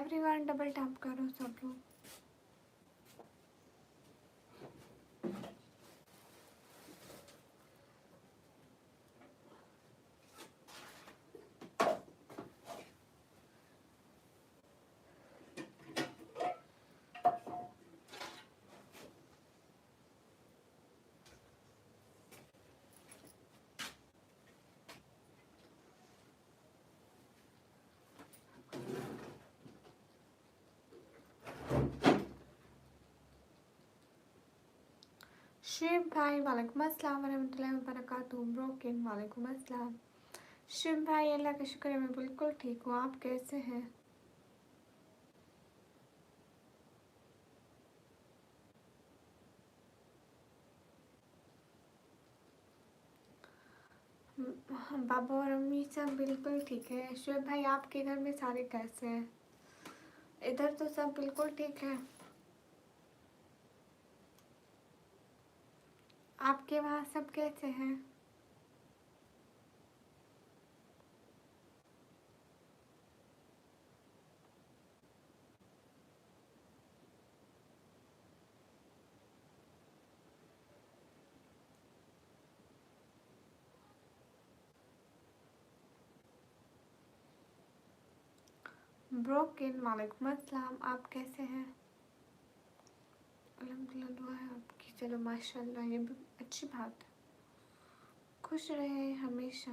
Everyone double tap करो सब लोग। शिव भाई वालेकुम अस्सलाम वरहमतुल्लाहि वबरकातुहू। ब्रोकिन वालेकुम अस्सलाम। शिव भाई अल्लाह का शुक्र है मैं बिल्कुल ठीक हूँ, आप कैसे हैं? बाबा और अम्मी सब बिल्कुल ठीक है। शिव भाई आपके घर में सारे कैसे हैं? इधर तो सब बिल्कुल ठीक है। आपके वहाँ सब कैसे हैं? ब्रोकिन वालेकुम अस्सलाम, आप कैसे हैं? अल्हम्दुलिल्लाह दुआ है आपकी। चलो माशाल्लाह, ये भी अच्छी बात है। खुश रहे हमेशा।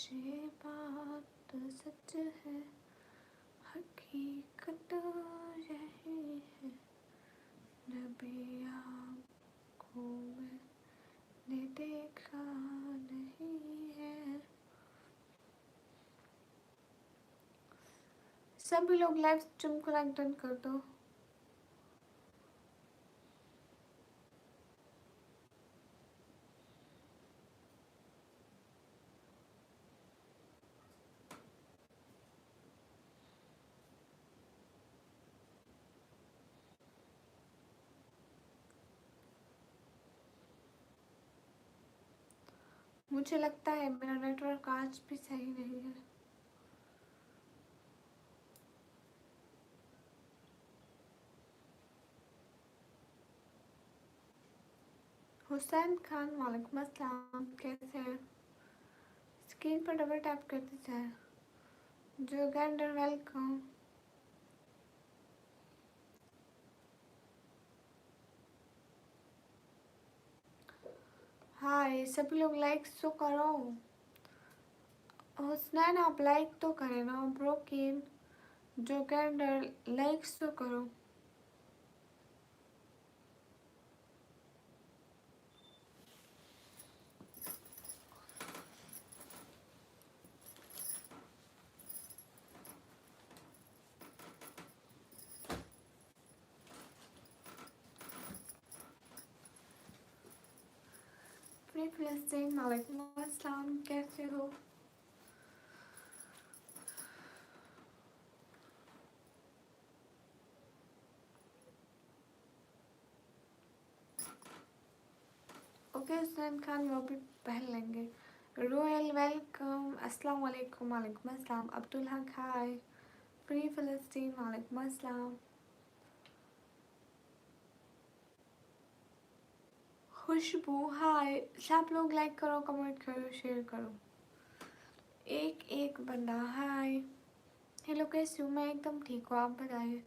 ये बात सच है, हकीकत यही है, नबी आपको मैंने देखा नहीं है। सभी लोग लाइव स्ट्रीम को लाइक डन कर दो। मुझे लगता है मेरा नेटवर्क आज भी सही नहीं है। हुसैन खान वालेकुम अस्सलाम, कैसे हैं? स्क्रीन पर डबल टैप कर दीजिए। जो गैंडर वेलकम। हाय सभी लोग लाइक तो करो। हुसनैन आप लाइक तो करें ना। ब्रोकिन जो कैंडल लाइक्स तो करो। फ्री फिलिस्तीन वालेकुम अस्सलाम, कैसे हो? ओके हुसैन खान वो भी पहन लेंगे। रोयल वेलकम, अस्सलाम वालेकुम। वालेकुम अस्सलाम। अब्दुल हक हाय। फ्री फिलिस्तीन वालेकुम अस्सलाम। खुशबू हाय। सब लोग लाइक करो, कमेंट करो, शेयर करो। एक एक बंदा हाय। हेलो कैसे हो? मैं एकदम ठीक हूँ, आप बताइए।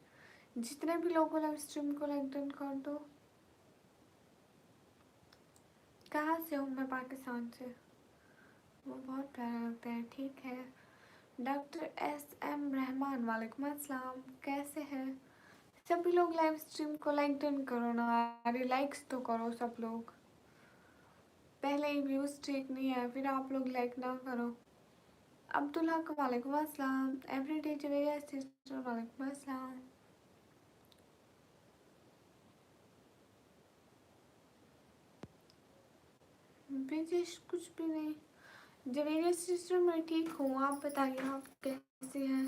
जितने भी लोगों लाइव स्ट्रीम को लाइक डन कर दो। कहाँ से हूँ मैं? पाकिस्तान से। वो बहुत प्यारा लगता है। ठीक है। डॉक्टर SM रहमान वालेकुम अस्सलाम, कैसे हैं? सभी लोग लाइव स्ट्रीम को लाइक डन करो ना। अरे लाइक्स तो करो सब लोग। पहले ही व्यूज ठीक नहीं है, फिर आप लोग लाइक ना करो। अब्दुल हक वालेकुम अस्सलाम। एवरीडे जवेरिया सिस्टर वालेकुम अस्सलाम। ब्रिजेश कुछ भी नहीं। जवेरिया सिस्टर मैं ठीक हूँ, आप बताइए आप कैसे हैं?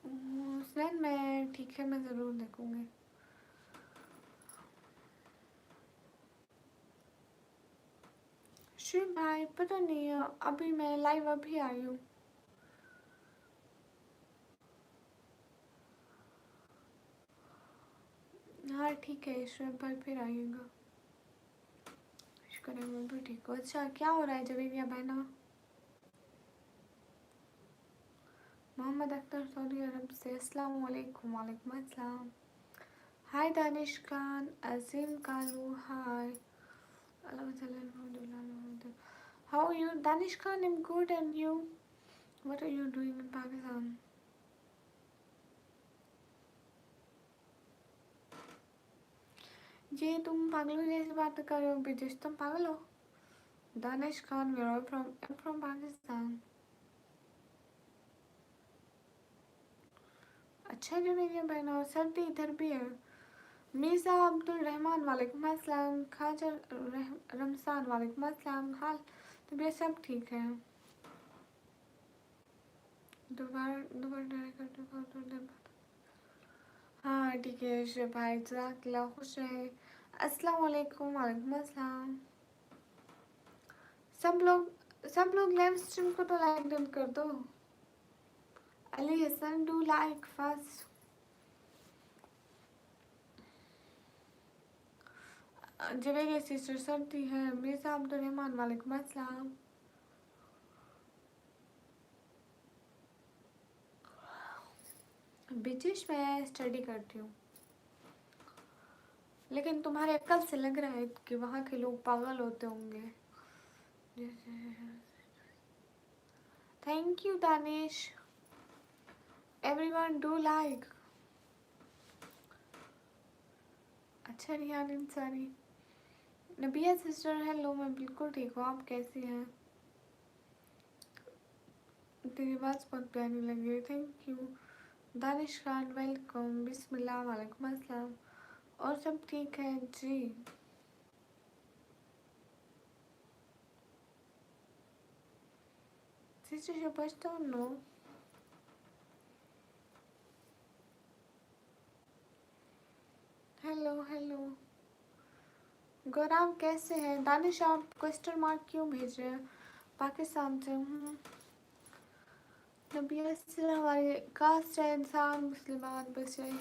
हुसैन मैं ठीक है, मैं ज़रूर देखूँगी। श्री भाई पता नहीं अभी मैं लाइव अभी आई हूँ। हाँ ठीक है ईश्वर भाई फिर आइएगा। शुक्र है मैं भी ठीक हूँ। अच्छा क्या हो रहा है जवेरिया बहना? मोहम्मद अख्तर सऊदी अरब से अस्सलाम वालेकुम। वालेकुम अस्सलाम। हाय दानिश खान, अजीम कालू, हाय। How are you? Danish Khan, I'm good and you? What are you doing in Pakistan? ये तुम पागलों जैसी बात कर रहे हो बिजिश, तुम पागल हो? Danish Khan, we are from Pakistan. अच्छा जो मेरी बहन और सर्दी इधर भी है। मीज़ा अब्दुल रहमान वालेकुम अस्सलाम। खाजा रमजान वालेकुम अस्सलाम। हाल तबीयत सब ठीक है? दोबारा दोबारा ट्राई कर दो। हाँ ठीक है शुभ भाई, जज़ाकल्लाह, खुश रहे। अस्सलाम वालेकुम। वालेकुम अस्सलाम। सब लोग लाइव स्ट्रीम को तो लाइक डन कर दो। Ali Hasan do like first. Javeria sister सर्दी है। मिर्ज़ा अब्दुल रहमान वालेकुम अस्सलाम। बिजिश मैं स्टडी करती हूँ, लेकिन तुम्हारे अक्ल से लग रहा है कि वहाँ के लोग पागल होते होंगे। Thank you Danish. Everyone do like. अच्छा रियान इंसारी। नबिया सिस्टर हेलो, मैं बिल्कुल ठीक हूँ, आप कैसी हैं? तेरी बात बहुत प्यारी लगी, thank you. Danish Khan welcome. बिस्मिल्लाह वालेकुम अस्सलाम। और सब ठीक है जी। सिस्टर शुभच तो नो। हेलो हेलो गौराव कैसे हैं? दानिश आप क्वेश्चन मार्क क्यों भेज रहे हैं? पाकिस्तान से हूँ। नबिया हमारे कास्ट है, इंसान मुस्लिमान बस यही।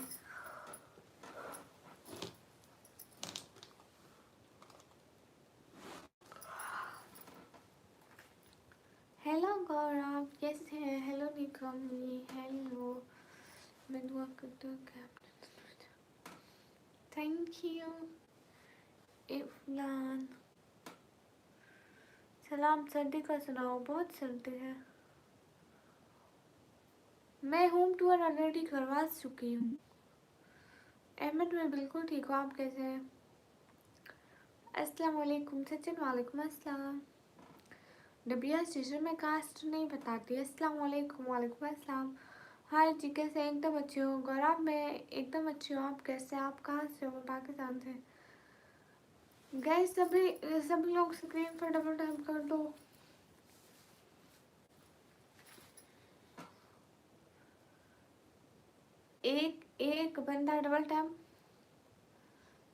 हेलो गौरव कैसे हैं? हेलो निकमी, हेलो। मैं दुआ करती हूँ कि थैंक यू इफलान। सलाम। सर्दी का सुनाओ। बहुत सर्दी है। मैं होम टूर ऑलरेडी करवा चुकी हूँ। अहमद मैं बिल्कुल ठीक हूँ, आप कैसे हैं? अस्सलाम वालेकुम सचिन। वालेकुम अस्सलाम। डबिया स्टेशन में कास्ट नहीं बताती। अस्सलाम वालेकुम। वालेकुम अस्सलाम। हाय जी कैसे? एकदम अच्छी हो। गौरव मैं एकदम अच्छी हूँ, आप कैसे? आप कहाँ से हो? पाकिस्तान से। गैस सभी लोग स्क्रीन पर डबल टैप कर दो। एक एक बंदा double tap.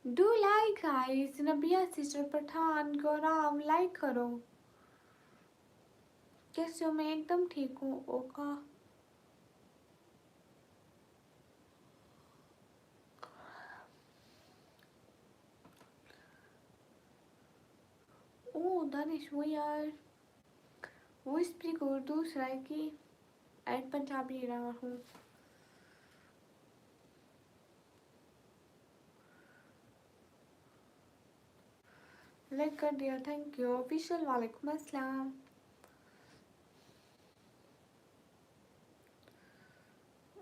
Do like guys. नबिया सिस्टर पठान गौरव लाइक करो। कैसे हो? मैं एकदम ठीक हूँ। ओका ओ दानिश वो यार वो स्पीक उर्दू सराइकी एंड पंजाबी रहा हूँ। लाइक कर दिया, थैंक यू। ऑफिशियल वालेकुम अस्सलाम।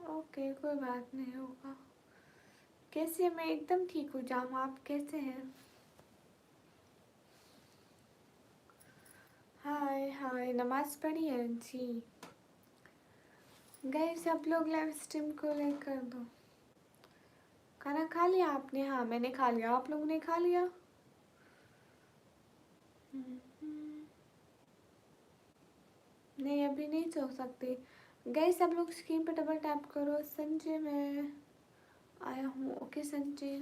ओके कोई बात नहीं होगा। कैसे? मैं एकदम ठीक हूँ जाम, आप कैसे हैं? हाय हाय नमाज पढ़ी है जी। गए सब लोग लाइव स्ट्रीम को लाइक कर दो। खाना खा लिया आपने? हाँ मैंने खा लिया, आप लोगों ने खा लिया? नहीं अभी नहीं सो सकते। गए सब लोग स्क्रीन पर डबल टैप करो। संजय मैं आया हूँ। ओके संजय।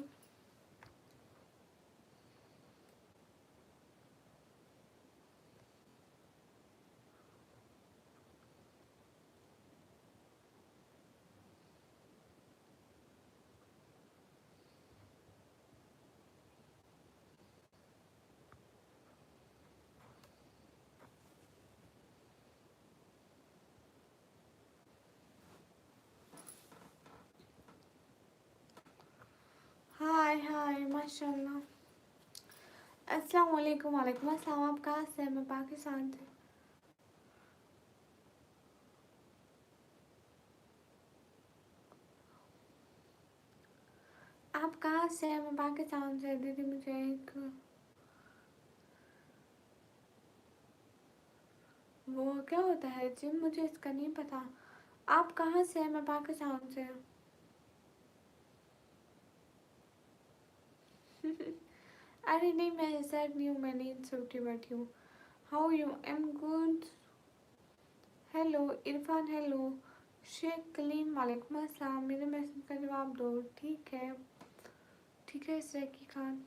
माशाल्लाह। अस्सलाम वालेकुम। वालेकुम अस्सलाम। आप कहाँ से हैं? मैं पाकिस्तान से। आप कहाँ से हैं? मैं पाकिस्तान से। दीदी मुझे एक वो क्या होता है जी, मुझे इसका नहीं पता। आप कहाँ से हैं? मैं पाकिस्तान से। अरे नहीं, मैं सैड नहीं हूँ, मैं नींद से उठी बैठी हूँ। How you? I am good. Hello Irfan. Hello Sheikh Kaleem. वालेकुम अस्सलाम। मेरे मैसेज का जवाब दो। ठीक है, ठीक है सैकी खान।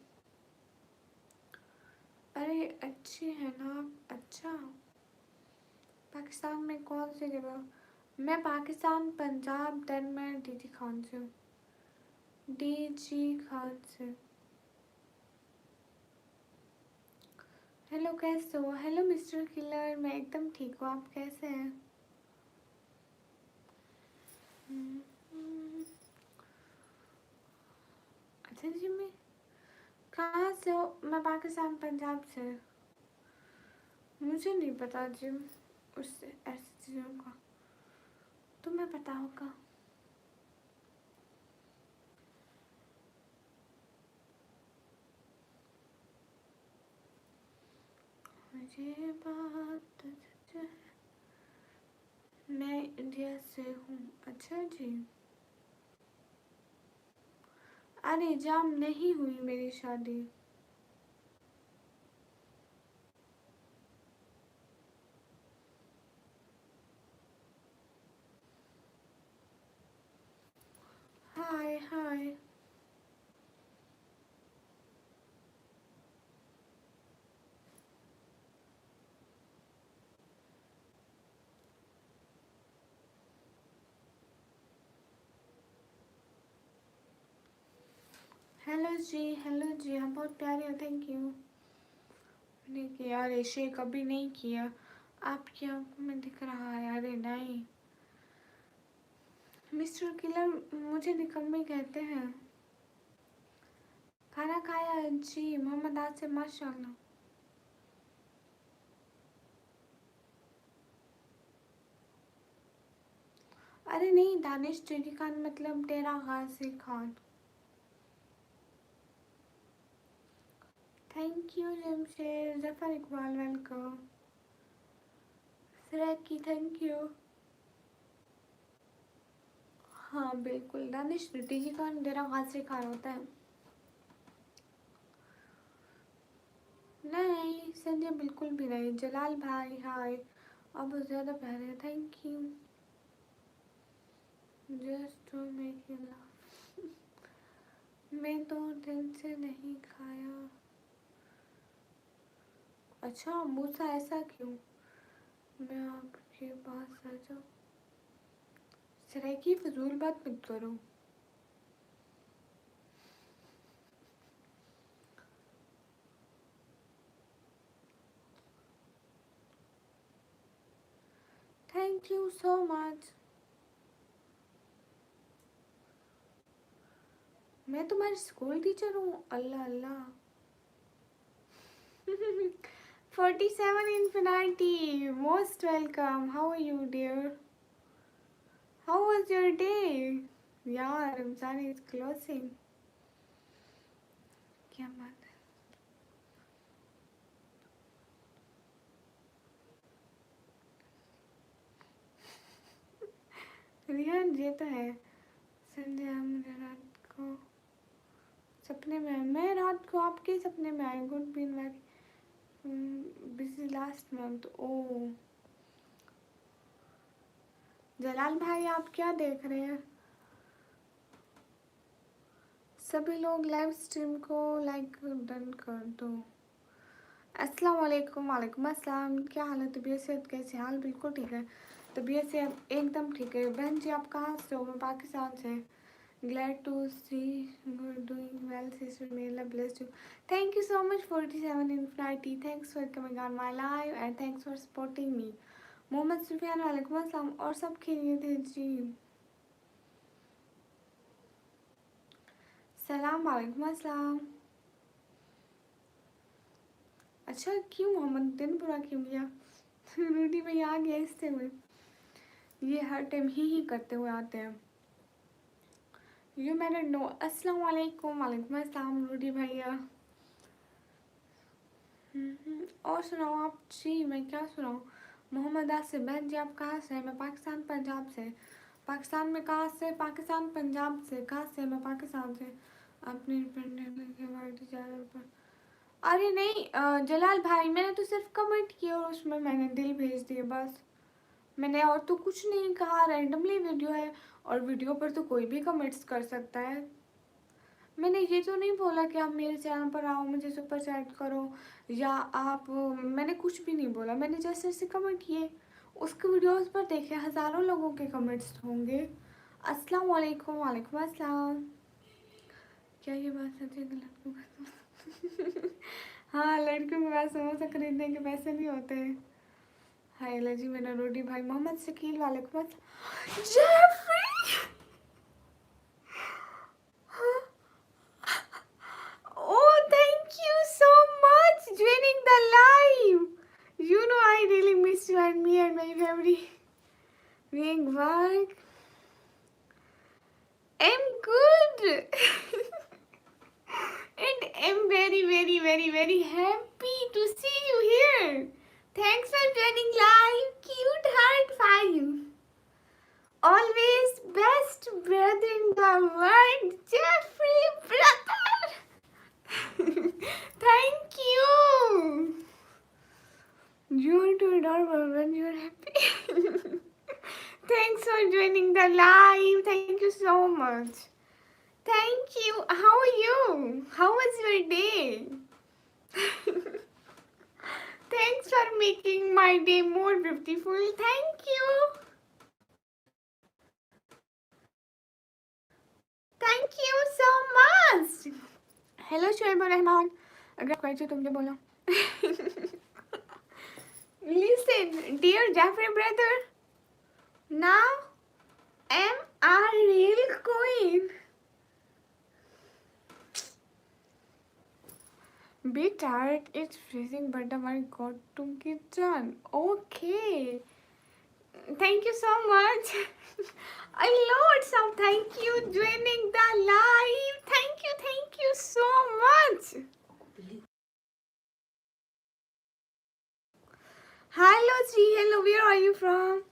अरे अच्छी है ना आप? अच्छा, पाकिस्तान में कौन सी जगह? मैं पाकिस्तान पंजाब, देन मैं डीजी खान से हूँ। डीजी खान से। हेलो कैसे हो? Hello mister killer. मैं एकदम ठीक हूँ, आप कैसे हैं? अच्छा जी, मैं कहाँ से हो? मैं पाकिस्तान पंजाब से। मुझे नहीं पता जी उससे ऐसी चीज़ों का, तुम्हें पता होगा। मुझे बात सच है, मैं इंडिया से हूँ। अच्छा जी। अरे जाम नहीं हुई मेरी शादी। हाय हाय। हेलो जी, आप बहुत प्यारे हो, थैंक यू। नहीं किया, अरे शेख अभी नहीं किया। आपकी आंखों में दिख रहा है। अरे नहीं मिस्टर किलर, मुझे निकम्मे कहते हैं। खाना खाया जी, मोहम्मद आसिफ माशाल्लाह। अरे नहीं, दानिश टेरी खान मतलब Dera Ghazi Khan. Thank you Jamshed. Zafar Iqbal welcome. Saraiki thank you. हाँ बिल्कुल, दानिश टेरी खान डेरा गाजी खान होता है। नहीं संजय बिल्कुल भी नहीं। जलाल भाई हाय, आप बहुत ज़्यादा प्यारे हैं, thank you. Just to make you laugh. मैं तो दिल से नहीं खाया। अच्छा मूसा, ऐसा क्यों? मैं आपके पास आ जाऊँ? सराय फजूल बात मत करो। Thank you so much. मैं तुम्हारी स्कूल टीचर हूँ? अल्लाह अल्लाह। 47 infinity, most welcome. How are you dear? How was your day? Yeah, Ramzan is closing. क्या बात है रिहान, ये तो है। संजय मुझे रात को सपने में आए। मैं रात को आपके सपने में आई। Good been very busy last month. ओ जलाल भाई, आप क्या देख रहे हैं? सभी लोग लाइव स्ट्रीम को लाइक डन कर दो। अस्सलाम वालेकुम। वालेकुम अस्सलाम। क्या हाल है? तबीयत सेहत कैसे? हाल बिल्कुल ठीक है, तबीयत से एकदम ठीक है। बहन जी आप कहाँ से हो? मैं पाकिस्तान से। Glad to see you doing well sister, may Allah bless you. Thank you so much 47 infinity. Thanks for coming on my live and thanks for supporting me. Mohammad Sufiyan वालेकुम अस्सलाम। और सब खैरियत है जी? सलाम वालेकुम अस्सलाम। अच्छा क्यों मोहम्मद दिन बुरा क्यों गया? रूडी भैया आ गया इससे में, ये हर टाइम ही करते हुए आते हैं। यू मैंने नो। अस्सलाम वालेकुम। वालेकुम अस्सलाम रूडी भैया। और सुनाओ आप जी। मैं क्या सुनाऊँ? मोहम्मद आसिफ बहन जी आप कहाँ से हैं? मैं पाकिस्तान पंजाब से। पाकिस्तान में कहाँ से? पाकिस्तान पंजाब से। कहाँ से? मैं पाकिस्तान से। अपने चैनल पर। अरे नहीं जलाल भाई, मैंने तो सिर्फ कमेंट किया और उसमें मैंने दिल भेज दिए बस। मैंने और तो कुछ नहीं कहा, रैंडमली वीडियो है और वीडियो पर तो कोई भी कमेंट्स कर सकता है। मैंने ये तो नहीं बोला कि आप मेरे चैनल पर आओ मुझे सुपर चैट करो या आप, मैंने कुछ भी नहीं बोला। मैंने जैसे जैसे कमेंट किए उसके वीडियोस पर देखे हज़ारों लोगों के कमेंट्स होंगे। अस्सलाम वालेकुम। वालेकुम अस्सलाम। क्या ये बात सच है कि लड़कियों का हाँ लड़कियों के पास समोसा खरीदने के पैसे नहीं होते। हाय लजी मेरा रोटी भाई। मोहम्मद शकील वालेकुम अस्सलाम। Jeffrey oh thank you so much joining the live. You know I really miss you and me and my family doing work. I'm good. And I'm very happy to see you here. Thanks for joining live. Cute heart 5. Always best brother in the world, Jeffrey brother. Thank you. You are too adorable when you are happy. Thanks for joining the live. Thank you so much. Thank you. How are you? How was your day? Thanks for making my day more beautiful. Thank you. Thank you so much. Hello Shoaib Rahman. अगर question तुमने बोला. Listen, dear Jeffrey brother. Now am a real queen. Be tired, it's freezing, but I got to kitchen. Okay. Thank you so much. A lot of thank you joining the live. Thank you so much. Hello Sri, hello, where are you from?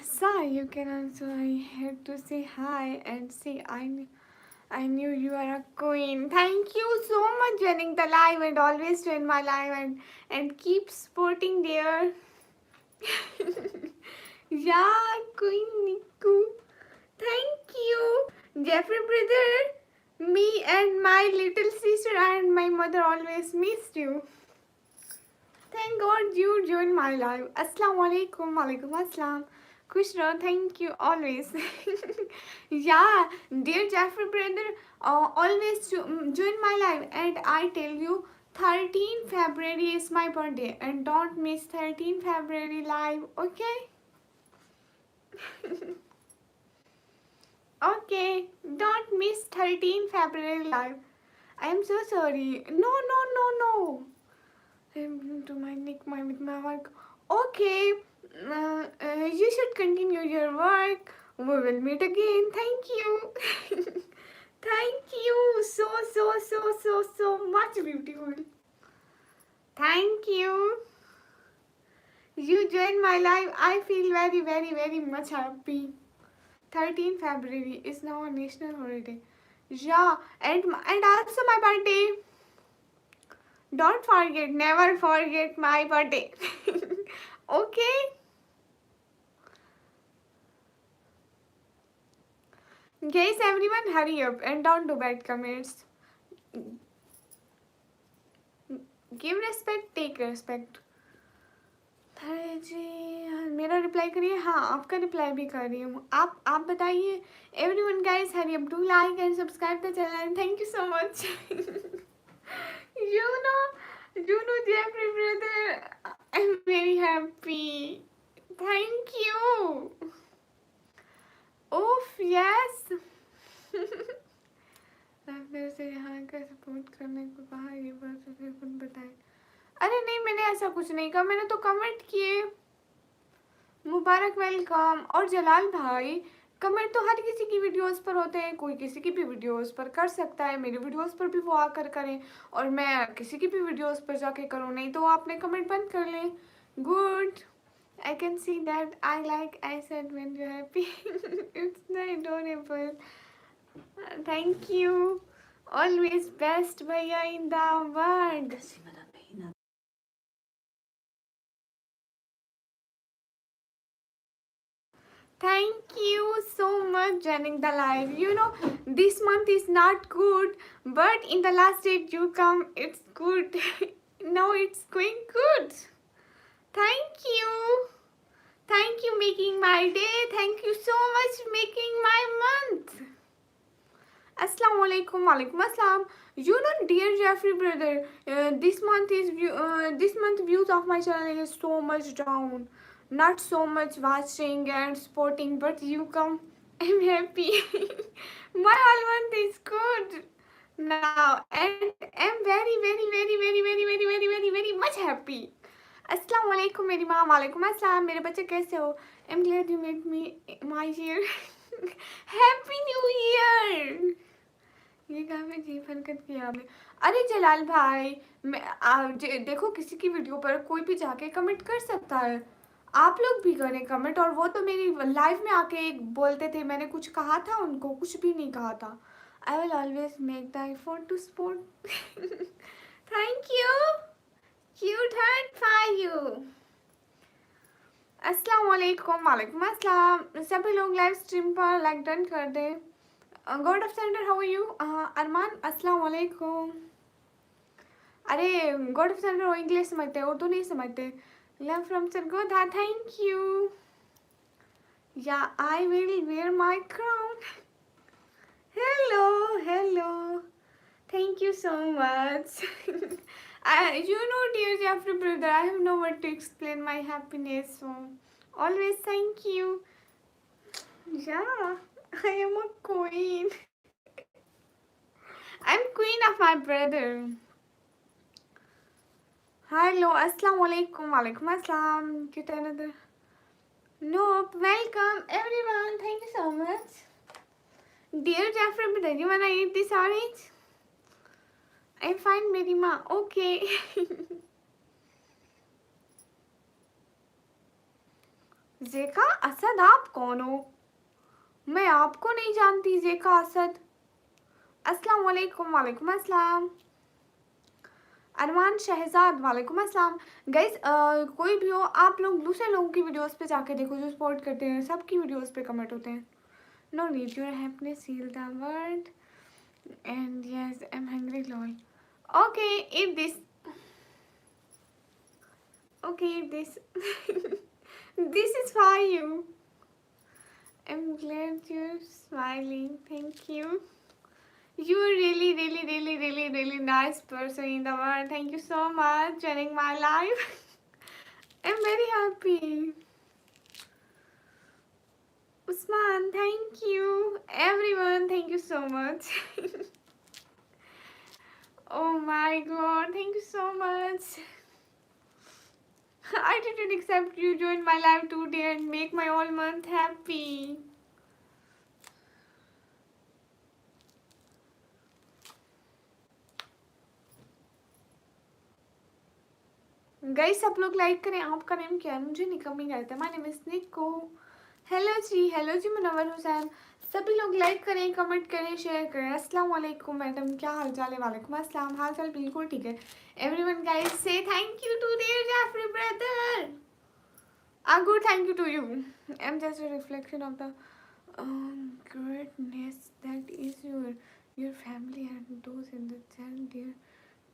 Sai, you can answer. I had to say hi and say I knew you are a queen. Thank you so much joining the live and always join my live and keep supporting dear. Yeah, Queen Niku. Thank you. Jeffrey brother, me and my little sister and my mother always missed you. Thank God you joined my live. Assalamu alaikum. Walaikum assalam. Kushra, thank you always. Yeah, dear Jeffrey brother, always join my live and I tell you 13 February is my birthday and don't miss 13 February live, okay? Okay, don't miss 13 February live. I am so sorry. No. I'm to my nick my with my work. Okay, you should continue your work. We will meet again. Thank you. Thank you so much beautiful. Thank you. You joined my live. I feel very much happy. 13 February is now a national holiday. Yeah, and also my birthday. Don't forget, never forget my birthday. Okay? Guys, everyone hurry up and don't do bad comments. Give respect, take respect. अरे जी मेरा reply करिए. हाँ आपका reply भी कर रही हूँ. आप बताइए. Everyone guys hurry up, do like and subscribe the channel and thank you so much. you know Jeffrey brother, I'm very happy. Thank you. Oof, yes. मैं फिर से यहाँ का सपोर्ट करने को कहा, ये बात फिर खुद बताएं. ऐसा कुछ नहीं कहा, मैंने तो कमेंट किए। मुबारक वेलकम। और जलाल भाई, कमेंट तो हर किसी की वीडियोस पर होते हैं, कोई किसी की भी वीडियोस पर कर सकता है, मेरी वीडियोस पर भी वो आकर करें और मैं किसी की भी वीडियोस पर जाके करूँ, नहीं तो आपने कमेंट बंद कर लें। Good, I can see that. I like I said when you're happy. It's adorable. Thank you. Always best bhaiya in the world. Thank you so much joining the live. You know, this month is not good, but in the last date you come, it's good. Now it's going good. Thank you. Thank you making my day. Thank you so much making my month. Assalamu alaikum, walaikum assalam. You know, dear Jeffrey brother, this month views of my channel is so much down. Not so much watching and supporting, but you come. I'm happy. My whole month is good now, and I'm very, very, very, very, very, very, very, very, very much happy. अस्सलाम वालेकुम मेरी माँ, वालेकुम अस्सलाम मेरे बच्चे, कैसे हो? I'm glad you met me my year. Happy New Year. ये काफी अजीब हरकत किया आपने। अरे जलाल भाई, देखो किसी की वीडियो पर कोई भी जाके कमेंट कर सकता है, आप लोग भी करें कमेंट। और वो तो मेरी लाइव में आके एक बोलते थे, मैंने कुछ कहा था उनको? कुछ भी नहीं कहा था। I will always make the effort to support. Thank you, cute heart for you. अस्सलाम वालेकुम, वालेकुम अस्सलाम। सभी लोग लाइव स्ट्रीम पर लाइक डन कर दें। God of center, how are you? Arman, अस्सलाम वालेकुम। अरे गॉड ऑफ सेंटर वो इंग्लिश समझते हैं, उर्दू नहीं समझते। Love from Sargodha, thank you. या I will wear my crown. Hello hello, thank you so much. You know, dear Jeffrey brother, I have no word to explain my happiness, so always thank you. Yeah, I am a queen. I'm queen of my brother. Hello, assalamu alaikum, walaikum assalam. Get another. Nope, welcome everyone. Thank you so much. Dear Jeffrey brother, you wanna eat this orange? I'm fine, मेरी माँ. Okay. जेका असद, आप कौन हो? मैं आपको नहीं जानती। जेका असद, अस्सलाम वालेकुम, वालेकुम अस्सलाम। अरमान शहजाद, वालेकुम अस्सलाम। गाइस, कोई भी हो, आप लोग दूसरे लोगों की वीडियोस पे जाके देखो जो सपोर्ट करते हैं, सबकी वीडियोस पे कमेंट होते हैं। No need your happiness heal the world and yes I am hungry lol. Okay, eat this. Okay, eat this. This is for you. I'm glad you're smiling. Thank you. You're really, really, really, really, really nice person in the world. Thank you so much joining my life. I'm very happy. Usman, thank you. Everyone, thank you so much. Oh my god, thank you so much. I didn't accept you join my live today and make my whole month happy. Guys, सब लोग like करें। आपका name क्या है? मुझे नहीं coming आता है। माय नेम इज निको। हेलो जी मुनव्वर हुसैन। सभी लोग लाइक करें, कमेंट करें, शेयर करें। अस्सलाम वालेकुम मैडम, क्या हाल चाल है? वालेकुम अस्सलाम, हाल चाल बिल्कुल ठीक है। एवरीवन गाइस से thank you to there Jafri brother. A good thank you to you. I'm just a reflection of the greatness that is your family and those in the channel, dear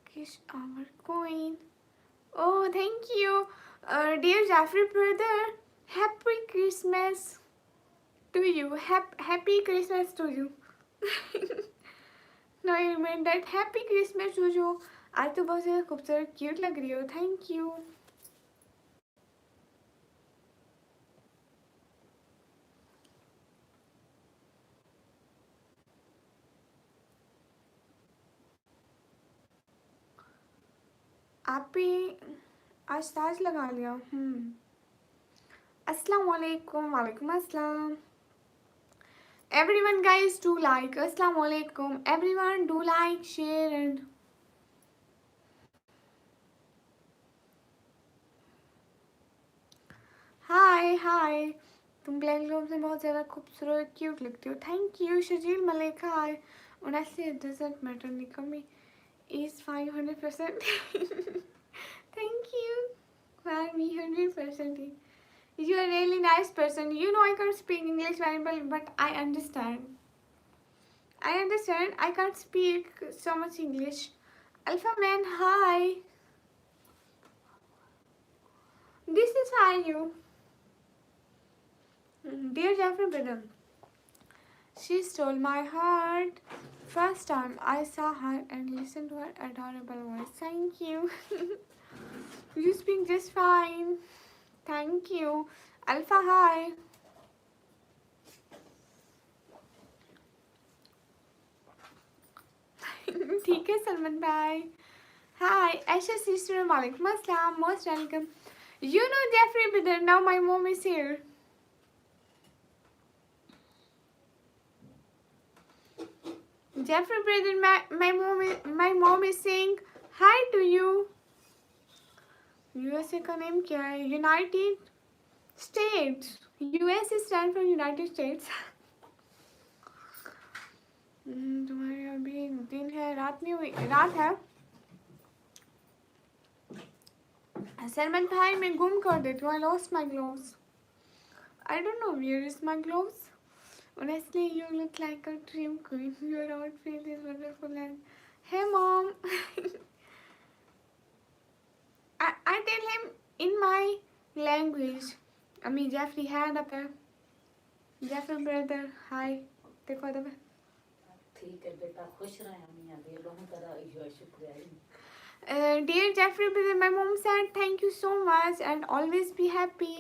Kish, our queen. Oh, thank you, dear Jaffrey brother. Happy Christmas to you. Happy Christmas to you. Now you meant that. Happy Christmas to you. आज तो बहुत ज़्यादा खूबसूरत cute लग रही हो। Thank you. आज ताज लगा लिया। अस्सलाम वालेकुम। वालेकुम अस्सलाम। Everyone guys do like. Assalamu alaikum. Everyone do like, share and hi. तुम ब्लैक ग्लोव में बहुत ज़्यादा खूबसूरत क्यूट लगती हो। Thank you Shajeel Malik. Hi. Honestly, it doesn't matter. Nikami is 500%. Thank you for me 100%. You are a really nice person. You know I can't speak English very well, but I understand. I can't speak so much English. Alpha man, hi. This is for you. Dear Jeffrey Bidden, she stole my heart. First time I saw her and listened to her adorable voice. Thank you. You speak just fine. Thank you. Alpha, hi. ठीक है सलमान भाई. Hi, Aisha sister. Walaikum Assalam. Most welcome. You know Jeffrey Bidden. Now my mom is here. Jeffrey Bidden, my mom is saying hi to you. USA का name क्या है? United States. US stand for United States. तुम्हारे अभी दिन है, रात नहीं हुई, रात है. सलमान भाई मैं गुम कर देती हूँ. I lost my gloves. I don't know where is my gloves. Honestly, you look like a dream queen. Your outfit is wonderful and hey mom. I tell him in my language. I mean Jeffrey hand up there. Jeffrey brother, hi. देखो तो ठीक है बेटा खुश रहे हम यहाँ पे बहुत तरह शुक्रिया. Dear Jeffrey brother, my mom said thank you so much and always be happy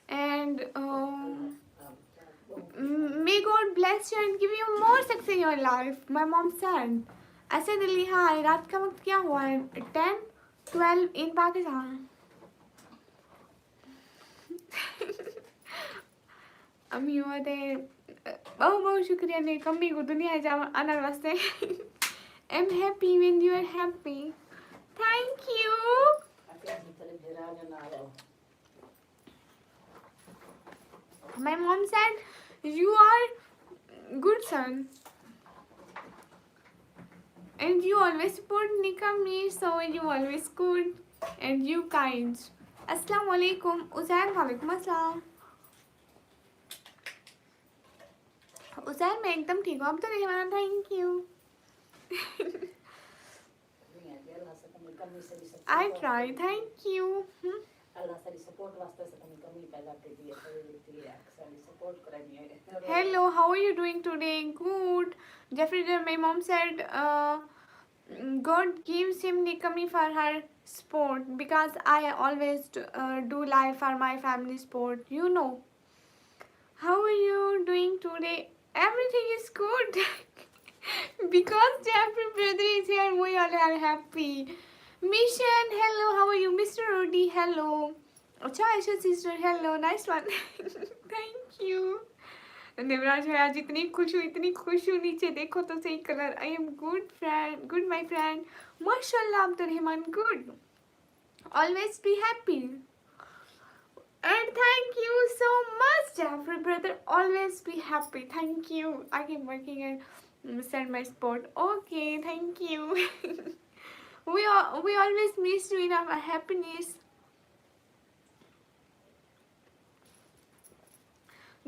and may God bless you and give you more success in your life. My mom said. Asad Ali, hi. रात का वक्त क्या हुआ है? 10-12 in Pakistan. अम्मी हुआ थे. बहुत शुक्रिया ने कम्मी को दुनिया जाम आने वास्ते. I'm happy when you are happy. Thank you. My mom said you are good son and you always support Nikami, so you always good and you kind. Assalamu alaikum. Uzair, walaikum assalam. Uzair मैं एकदम ठीक हूँ. अब तो नहीं माना. Thank you. I try. Thank you. Hello, how are you doing today? Good. Jeffrey, my mom said God gives him Nikami for her sport because I always do life for my family sport. You know. How are you doing today? Everything is good. Because Jeffrey brother is here, we all are happy. Mission, hello, how are you? Mr. Rudy, hello. अच्छा Ayesha sister, hello, nice one. Thank you. Devraj भाई आज इतनी खुश हूँ नीचे देखो तो सही colour. I am good my friend. माशाल्लाह Abdul Rahman, good. Always be happy. And thank you so much, Jeffrey brother. Always be happy. Thank you. I keep working and send my sport. Okay, thank you. we always miss you in our happiness.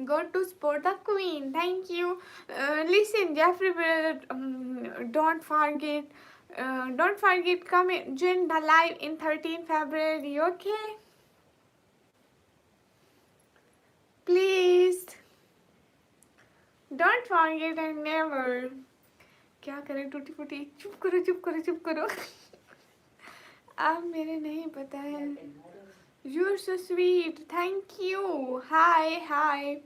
Go to support the queen. Thank you. Listen, Jeffrey brother, don't forget. Come join the live in 13 February. Okay. Please don't forget and never. क्या करें टूटी फूटी. चुप करो. आप मेरे नहीं पता है. You're so sweet. Thank you. Hi.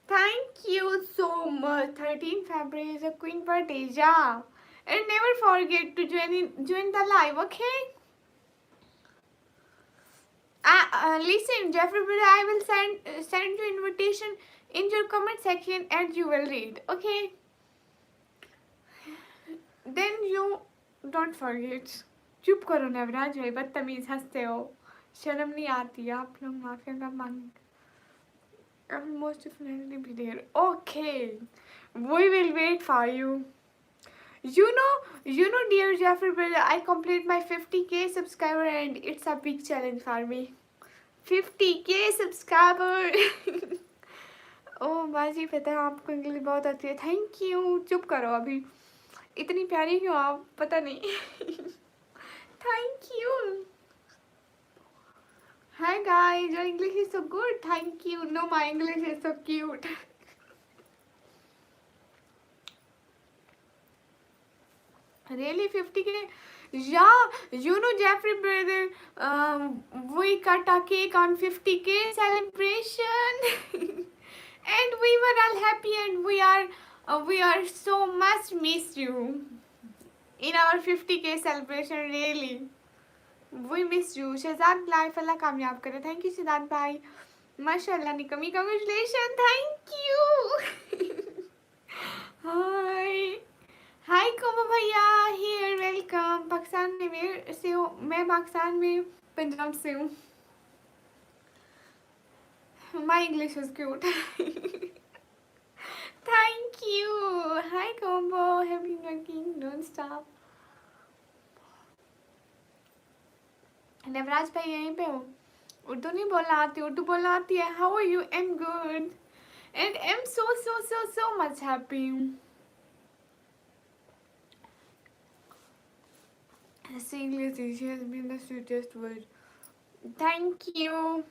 Thank you so much. 13 February is a queen birthday. Yeah. And never forget to join the live. Okay. Listen, Jeffrey brother, I will send you invitation in your comment section and you will read. Okay? Then you don't forget. चुप करो नवराज भाई, बदतमीज हंसते हो, शर्म नहीं आती, आप लोग माफिया का मांग. I will most definitely be there. Okay, we will wait for you. Dear Jeffrey brother, I complete my 50k subscriber and it's a big challenge for me. 50k subscriber. ओह बाजी, पता है आपको इंग्लिश बहुत आती है. Thank you. चुप करो अभी, इतनी प्यारी क्यों आप, पता नहीं. Thank you. Hi guys, your English is so good. Thank you. No, my English is so cute. Really, 50k? Yeah, Jeffrey brother, we cut a cake on 50k celebration, and we were all happy, and we are so much miss you in our 50k celebration. Really, we miss you. Shazad life Allah कामयाब करे. Thank you Shazad bhai. माशाल्लाह निकमी, congratulations. Thank you. Hi. हाय कोमो भैया, here welcome. Pakistan में से हूँ मैं, पाकिस्तान में पंजाब से हूँ. My English is cute. Thank you. Hi कोमो, have been working non stop. Navraj भाई यहीं पे हूँ. उर्दू नहीं बोलना आती, उर्दू बोलना आती है. How are you? I am good and I am so much happy. English has been the sweetest word. Thank you.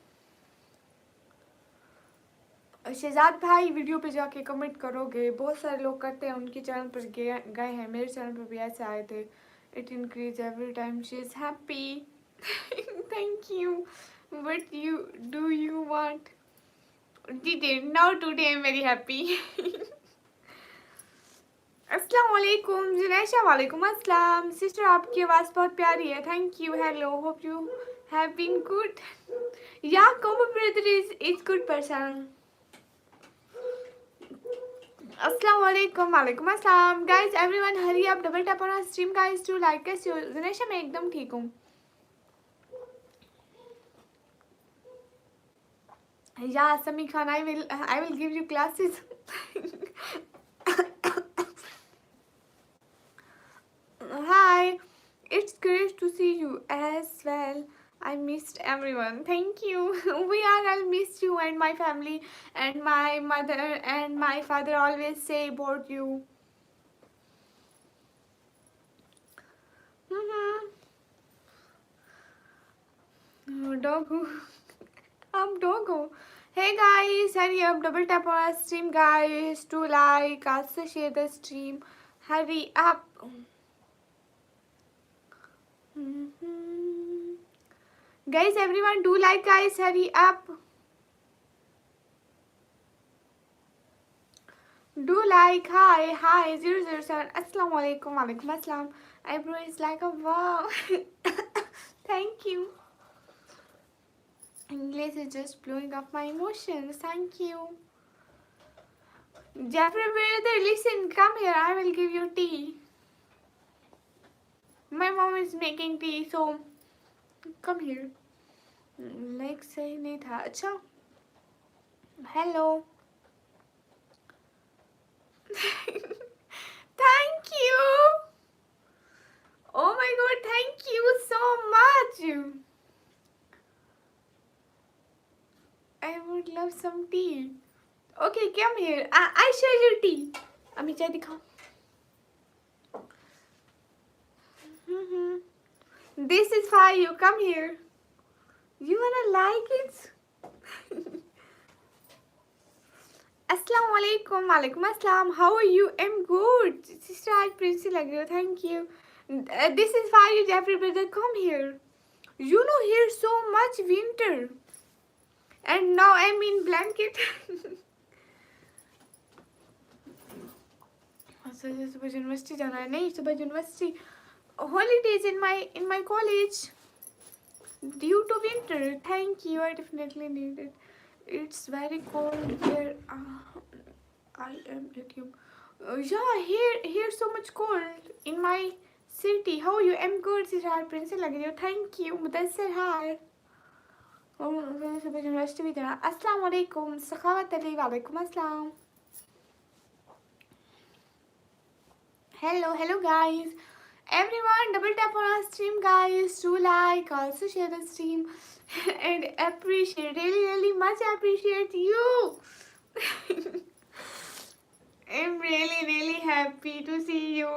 Shahzad भाई वीडियो पे जाके कमेंट करोगे. बहुत सारे लोग करते हैं, उनके चैनल पर गए हैं, मेरे चैनल पर भी ऐसे आए थे. It increase every time she is happy. Thank you. What do you want? Didn't. Now today I'm very happy. अस्सलाम वालेकुम जुनैशा. वालेकुम अस्सलाम. सिस्टर आपकी आवाज़ बहुत प्यारी है. Thank you. Hello, hope you have been good. या कोमो ब्रदर इज गुड पर्सन. अस्सलाम वालेकुम. वालेकुम अस्सलाम. Guys everyone hurry up, double tap on stream guys to like. कैसे हो जुनैशा? मैं एकदम ठीक हूँ. या Sami Khan, I will give you classes. Hi, it's great to see you as well. I missed everyone. Thank you. We are all missed you and my family, and my mother and my father always say about you. Doggo. I'm Doggo. Hey guys, hurry up, double tap on our stream guys to like, also share the stream. Hurry up. Guys, everyone do like guys, hurry up. Do like. Hi 007. Assalamu alaikum. Walaikum assalam. Eyebrow is like a wow. Thank you. English is just blowing up my emotions. Thank you. Jeffrey brother, listen, come here. I will give you tea. My mom is making tea, so come here. Like सही नहीं था. अच्छा. Hello. Thank you. Oh my god, thank you so much. I would love some tea. Okay, come here. I share your tea. अम्मी चाय दिखाओ. This is for you. Come here. You wanna like it? Assalamu alaikum. Walaikum assalam. How are you? I'm good. Sister आज प्रिंसी लग रही हो. Thank you. This is for you, Jeffrey brother. Come here. You know here so much winter, and now I'm in blanket. सुबह university जाना है. नहीं, सुबह university holidays in my college. due to winter. Thank you. I definitely need it. It's very cold here. I am at you. Yeah, here so much cold in my city. How are you? I'm good. Sirar prince लग रही हो. Thank you. Mudassir hi. University भी देना. अस्सलाम वालेकुम. सखावत अली वालेकुम अस्सलाम. Hello guys. Everyone, double tap on our stream, guys. Do like, also share the stream, and appreciate. Really much appreciate you. I'm really happy to see you.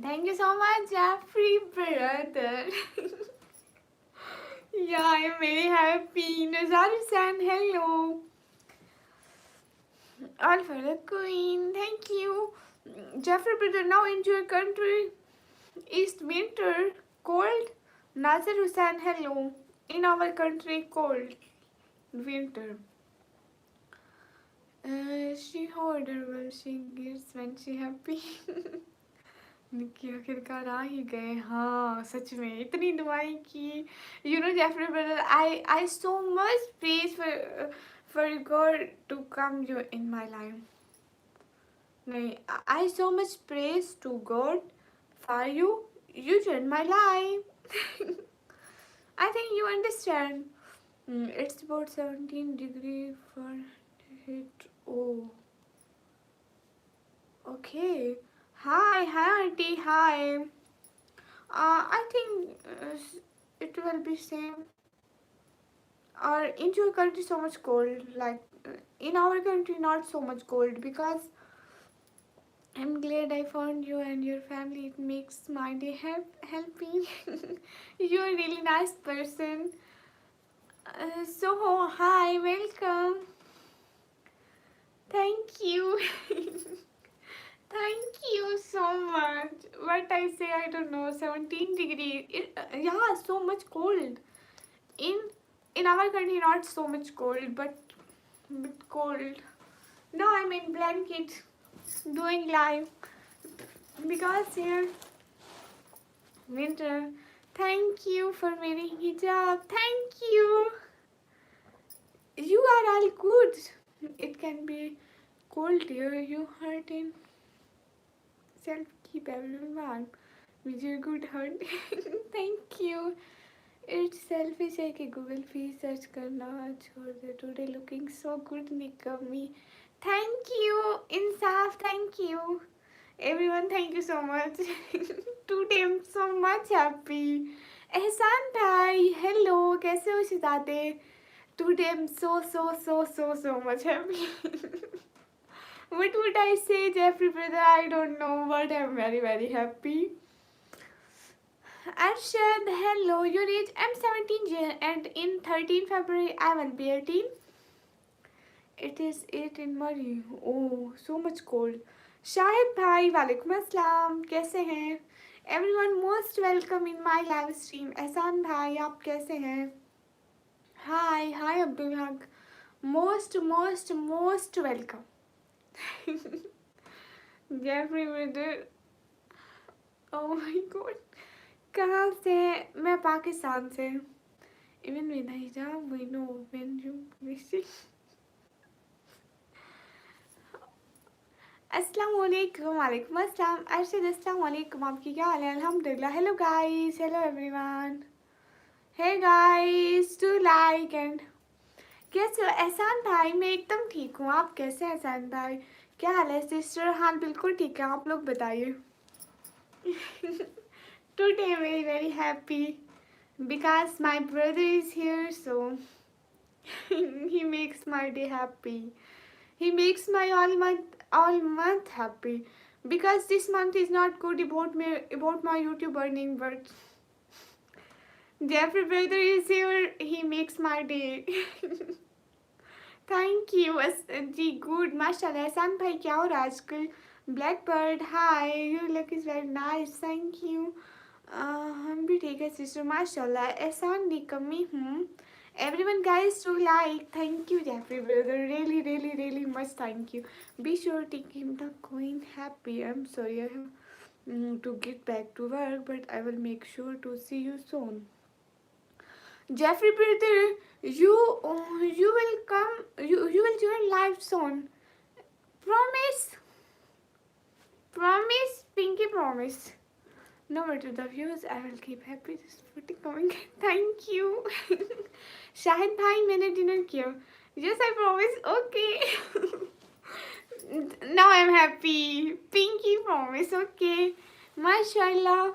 Thank you so much, Jeffrey brother. Yeah, I'm very happy. Nazar Hussain, hello. All for the queen. Thank you. Jeffrey brother, now in your country is winter, cold. Nazar Hussain, hello. In our country, cold, winter. She adorable. She gives when she happy. Nikki आखिरकार आ ही गए. हाँ सच में इतनी दुआएं की. You know Jeffrey brother, I so much praise for God to come you in my life. नहीं, I so much praise to God for you. You joined my life. I think you understand. It's about 17 degrees Fahrenheit. Oh. Okay. Hi auntie. Hi. I think it will be same. Or in your country so much cold. Like in our country not so much cold because I'm glad I found you and your family. It makes my day happy. You're a really nice person. So hi, welcome. Thank you. Thank you so much. What I say, I don't know. 17 degrees. Yeah, so much cold. In our country, not so much cold, but cold. Now I'm in blanket, doing live because here winter. Thank you for wearing hijab. Thank you. You are all good. It can be cold here. You hurt in self. Keep everyone with your good heart. Thank you. It's selfish है कि Google पे search करना छोड़ दे. Today looking so good निकमी. Thank you Insaf. Thank you everyone. Thank you so much. Today I'm so much happy. एहसान भाई hello. कैसे हो शिदाते? Today I'm so much happy. What would I say, Jeffrey brother? I don't know, but I'm very happy. Arshad, hello. Your age? I'm 17 and in 13 February I will be 18. It is 8 in Murray. Oh, so much cold. Shahid bhai, walaikum assalam. कैसे हैं? Everyone most welcome in my live stream. एहसान भाई आप कैसे हैं? Hi Abdul Haq. Most welcome. Jeffrey brother. Oh my god. कहाँ से? मैं पाकिस्तान से. Even with hijab, we know when you missing. अस्सलाम वालेकुम. वालेकुम अस्सलाम. अर्शद अस्सलाम वालेकुम. आपकी क्या हाल है? अल्हम्दुलिल्लाह. Hello guys. Hello everyone. Hey guys. Do like and कैसे हो? एहसान भाई मैं एकदम ठीक हूँ. आप कैसे हैं एहसान भाई? क्या हाल है सिस्टर? हाँ बिल्कुल ठीक है. आप लोग बताइए. Today I'm very happy because my brother is here, so he makes my day happy. He makes my all month happy because this month is not good about my YouTube earning, but Jeffrey brother is here. He makes my day. Thank you. Ji good माशाल्लाह. एहसान भाई क्या हो रहा है आजकल? Blackbird, hi. Your look is very nice. Thank you. हम भी ठीक है सिस्टर माशाल्लाह. एहसान निकमी हूँ. Everyone guys to like. Thank you Jeffrey brother. Really much thank you. Be sure to keep the queen happy. I'm sorry. to get back to work, but I will make sure to see you soon. Jeffrey brother, you will come. You will join live soon. Promise, promise, Pinky, promise. No matter the views, I will keep happy just putting coming. Thank you. Shahid भाई मैंने dinner किया. Yes, I promise. Okay. Now I'm happy. Pinky promise. Okay. MashaAllah.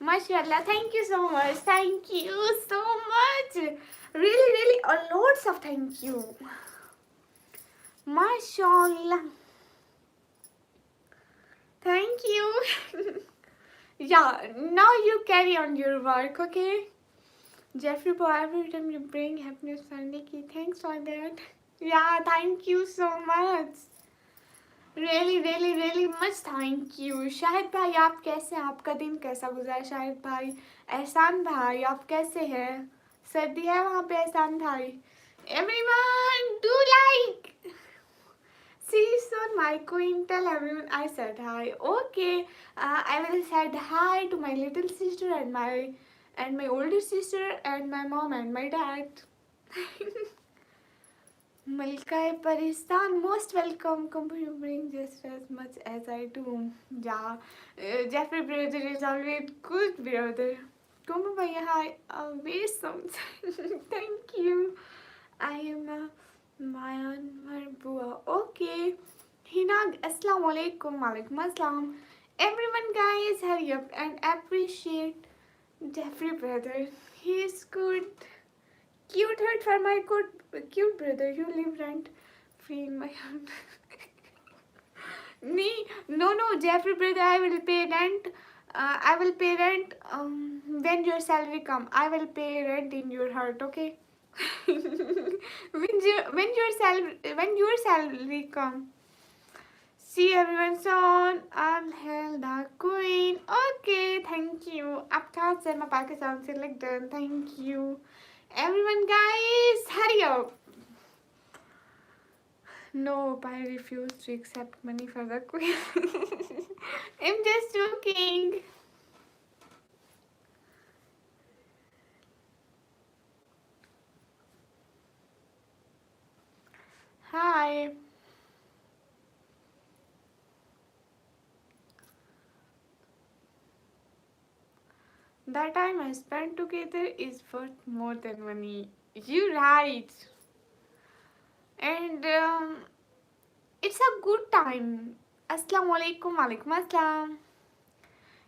MashaAllah. Thank you so much. Thank you so much. Really, really, lots of thank you. MashaAllah. Thank you. Yeah, now you carry on your work, okay? Jeffrey, boy, every time you bring happiness, Nikki, thanks for that. Yeah, thank you so much. Really, really, really much thank you. Shahid भाई आप कैसे हैं? आपका दिन कैसा गुजरा है शाहिद भाई? एहसान भाई आप कैसे हैं? सर्दी है वहाँ पे एहसान भाई? Everyone do like. See you soon, my queen. Tell everyone I said hi. Okay, I will said hi to my little sister and my older sister and my mom and my dad. Malika Paristan, most welcome. Come you bring just as much as I do. Yeah, Jeffrey brother is always good brother. Come by hi, very something. Thank you. I am Myanmar Bua. Okay. Hinag, Assalamu alaikum. Walaikum assalam. Everyone, guys, hurry up and appreciate Jeffrey brother. He is good. Cute heart for my good, cute brother. You live rent free in my hand. No, Jeffrey brother. I will pay rent. I will pay rent when your salary come. I will pay rent in your heart. Okay. when your salary come. See everyone soon. I'll hail the queen. Okay, thank you. आप कहाँ से? मैं पाकिस्तान से like done. Thank you. Everyone, guys, hurry up. Nope, I refuse to accept money for the queen. I'm just joking. Hi. The time I spent together is worth more than money. You right. And it's a good time. Assalamu alaikum, walaikum assalam.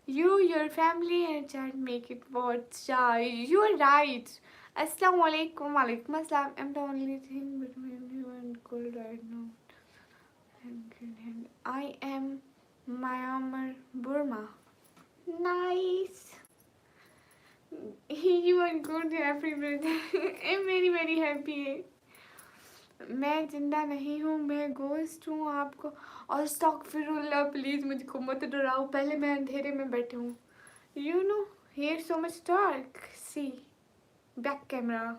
You, your family, and child make it worth. Yeah, you're right. Assalamu alaikum, walaikum assalam. I'm the only thing between you and cold right now. And I am Myanmar, Burma. Nice. You are good, Jeffrey brother. I'm very very happy. मैं जिंदा नहीं हूँ, मैं ghost हूँ आपको. और अस्तगफिरुल्लाह, please मुझको मत डराओ. पहले मैं अंधेरे में बैठी हूँ. You know, here so much dark. See, back camera.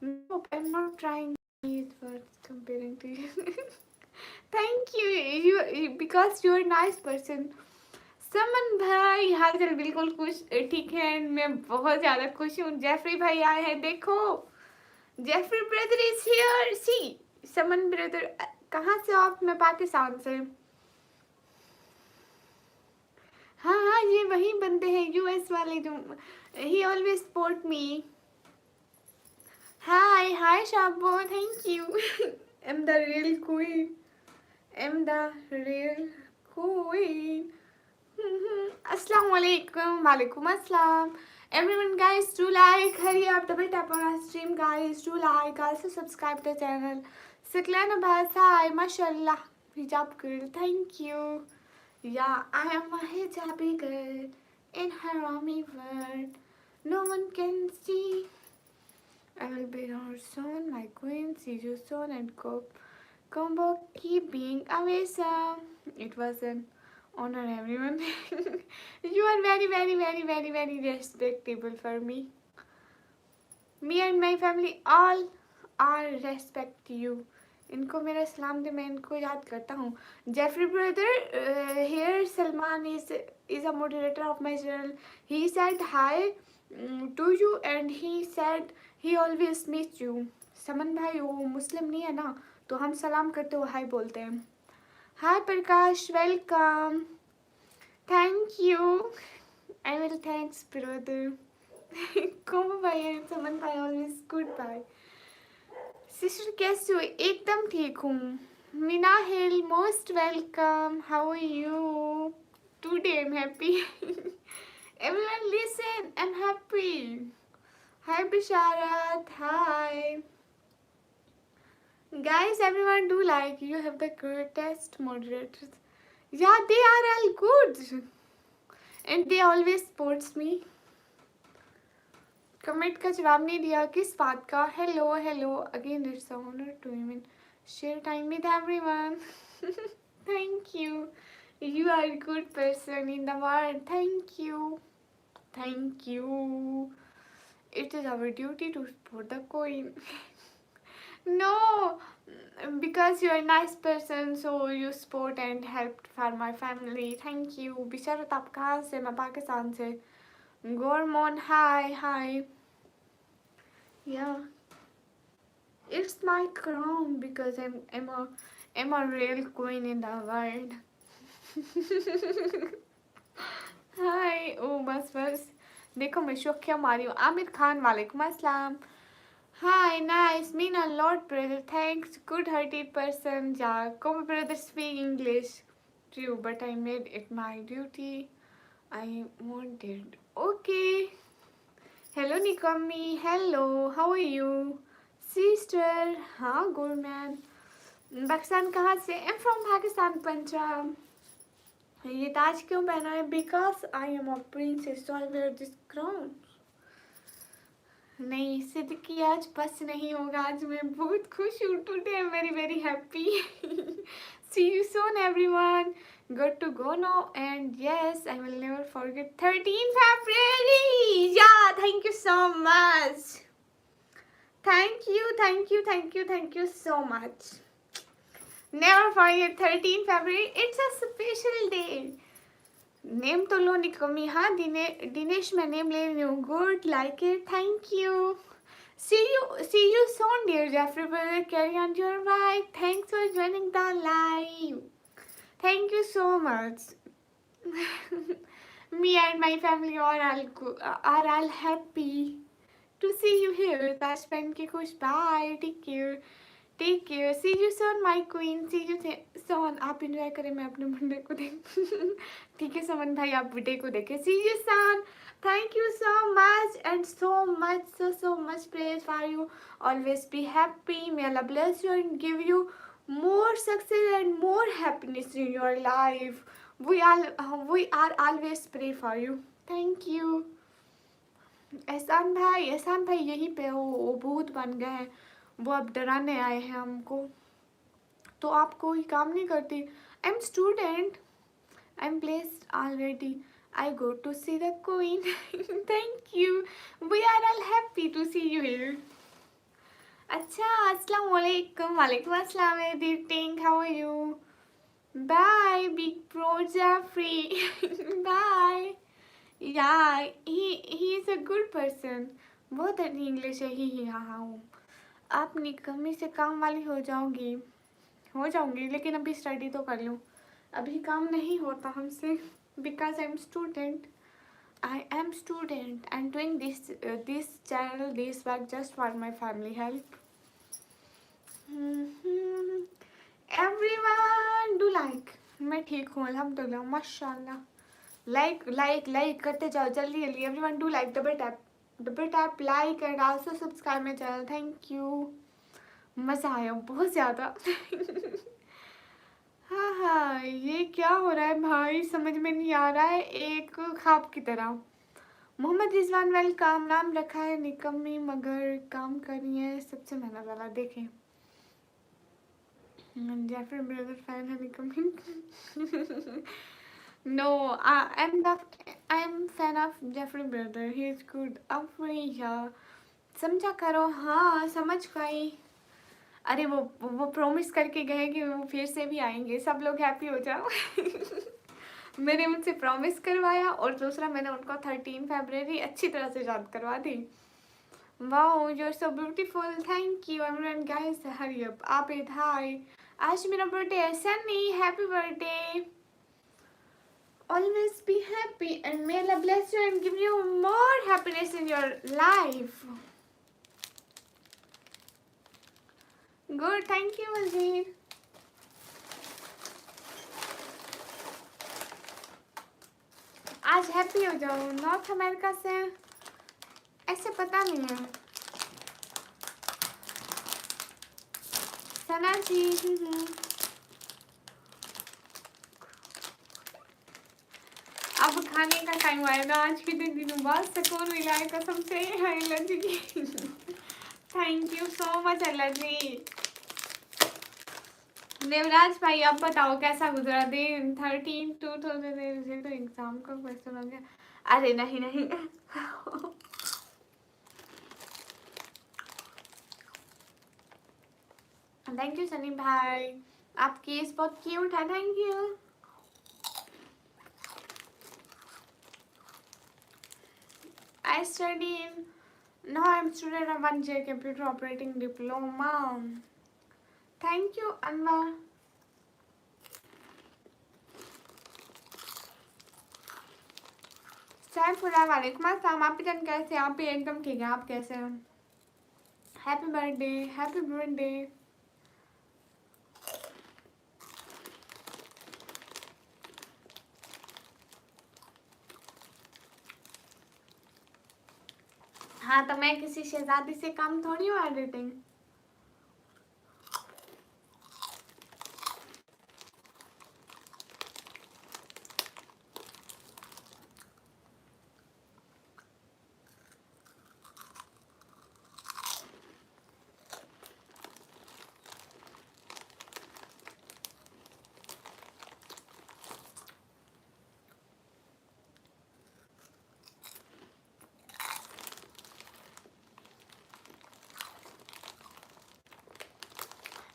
Nope, I'm not trying these words comparing to you. Thank you. You because you're a nice person. समन भाई हाल चाल बिल्कुल खुश ठीक है. मैं बहुत ज़्यादा खुश हूँ. जेफरी भाई आए हैं, देखो. Jeffrey brother is here. सी समन ब्रदर, कहाँ से आप? मैं पाकिस्तान से. हाँ, ये वही बंदे हैं यूएस वाले जो ही always support me. Hi Shabo, thank you. Am the real queen. Am the real queen. Assalamu alaikum, walaikum assalam. Everyone, guys, do like, hurry up, double tap on our stream, guys. Do like, also subscribe to the channel. Saklana Abbas, hi, mashallah, hijab girl, thank you. Yeah, I am a hijabi girl in harami world. No one can see. I will be here soon, my queen. See you soon and combo keep being awesome. It was an honor, everyone. You are very very very very very respectable for me. Me and my family all are respect you. इनको मेरा सलाम दे, मैं इनको याद करता हूँ. Jeffrey brother, here Salman is a moderator of my channel. He said hi to you and he said he always miss you. समन भाई वो मुस्लिम नहीं है ना, तो हम सलाम करते हुए हाय बोलते हैं. Hi Prakash, welcome. Thank you. I will thanks brother. कोमल भाई and समन भाई always goodbye. सिस्टर कैसे हो? एकदम ठीक हूँ. Meena hill most welcome. How are you? Today I am happy. Everyone listen, I am happy. Hi Bisharat. Hi guys, everyone do like, you have the greatest moderators. Yeah, they are all good and they always supports me. Comment का जवाब नहीं दिया, किस बात का? Hello hello again, it's honour to even share time with everyone. Thank you. You are good person in the world. Thank you. It is our duty to support the coin. No, because you're a nice person, so you support and helped for my family. Thank you. बिशरत आप कहाँ से? मैं पाकिस्तान से. Gormon, hi. Yeah, it's my crown because I'm a real queen in the world. Hi. Oh बस देखो मैं शौक क्या मारी हूँ. आमिर खान वालेकुम अस्सलाम. Hi, nice. Mean a lot, brother. Thanks. Good-hearted person. Yeah, come brother speak English. True, but I made it my duty. I wanted. Okay. Hello, Nikami. Hello. How are you? Sister. हाँ, good man. Pakistan कहाँ से? I'm from Pakistan, Punjab. ये ताज क्यों पहना है? Because I am a princess, so I wear this crown. नहीं सिद्दीकी, आज बस नहीं होगा. आज मैं बहुत खुश हूँ. Today I am very very happy. See you soon everyone. Good to go now and yes I will never forget 13 February. या thank you so much. Thank you so much. Never forget 13 February. It's a special day. Name तो लो निकमी. हाँ दिनेश मैं name ले रही हूँ. Good, like it. Thank you. see you soon dear Jeffrey brother. Carry on your right. Thanks for joining the live. Thank you so much. Me and my family are all happy to see you here. ताज पहन के खुश. Bye. Take care. See you soon, my queen. See you soon. आप enjoy करें, मैं अपने मुंडे को देख. ठीक है समन भाई, आप वीडियो को देखें. See you soon. Thank you so much and so much praise for you. Always be happy. May Allah bless you and give you more success and more happiness in your life. We are always pray for you. Thank you. एहसान भाई यहीं पे हो. वो भूत बन गए हैं, वो अब डराने आए हैं हमको. तो आप कोई काम नहीं करती. I am student. I am blessed already. I go to see the queen. Thank you. We are all happy to see you here. अच्छा, अस्सलाम वालेकुम. वालेकुम अस्सलाम editing. How are you? Bye, big bro Jeffrey. Bye. Yeah, he is a good person. बहुत अच्छी English है. ही हाँ हूँ. आप निकम्मी से काम वाली हो जाऊंगी लेकिन अभी स्टडी तो कर लूँ. अभी काम नहीं होता हमसे because I am student and doing this channel, this work just for my family help. Everyone do like. मैं ठीक हूँ अल्हम्दुलिल्लाह माशाल्लाह. लाइक करते जाओ जल्दी. Everyone do like. double tap like and also subscribe my channel. Thank you. मज़ा आया बहुत ज़्यादा. हाँ ये क्या हो रहा है भाई, समझ में नहीं आ रहा है. एक ख्वाब की तरह. मोहम्मद रिजवान वेलकम. नाम रखा है निकम्मी मगर काम कर रही है सबसे मेहनत वाला. देखें जेफरी ब्रदर फैन है निकम्मी. No, I am fan of Jeffrey brother. He is good. अफरीया समझा करो. हाँ समझ गई. अरे वो प्रॉमिस करके गए कि वो फिर से भी आएंगे, सब लोग हैप्पी हो जाओ। मैंने उनसे प्रॉमिस करवाया और दूसरा मैंने उनको 13 फरवरी अच्छी तरह से याद करवा दी। Wow you are so beautiful, thank you everyone guys, hurry up आप इट हाय। आज मेरा बर्थडे है Sunny, happy birthday, always be happy and may Allah bless you and give you more happiness in your life. Good, thank you Wazir. आज happy हो जाओ, north America से ऐसे पता नहीं है सना जी। अब खाने का टाइम आएगा, आज कितने दिनों बाद सुकून मिला है कसम से। अल्लाह ji thank you so much अल्लाह जी। देवराज भाई अब बताओ कैसा गुजरा दिन 13/2000 तो एग्जाम का क्वेश्चन हो गया। अरे नहीं नहीं थैंक यू सनी भाई, आपकी इस बहुत क्यूट है, thank you. I study in, now I'm student of 1J computer operating diploma. Thank you Anwar। Saifullah वालेकुम अस्सलाम, आप जन कैसे, आप भी एकदम ठीक है, आप कैसे हैं? Happy birthday, happy birthday. हाँ तो मैं किसी शहजादी से कम थोड़ी हूँ एडिटिंग।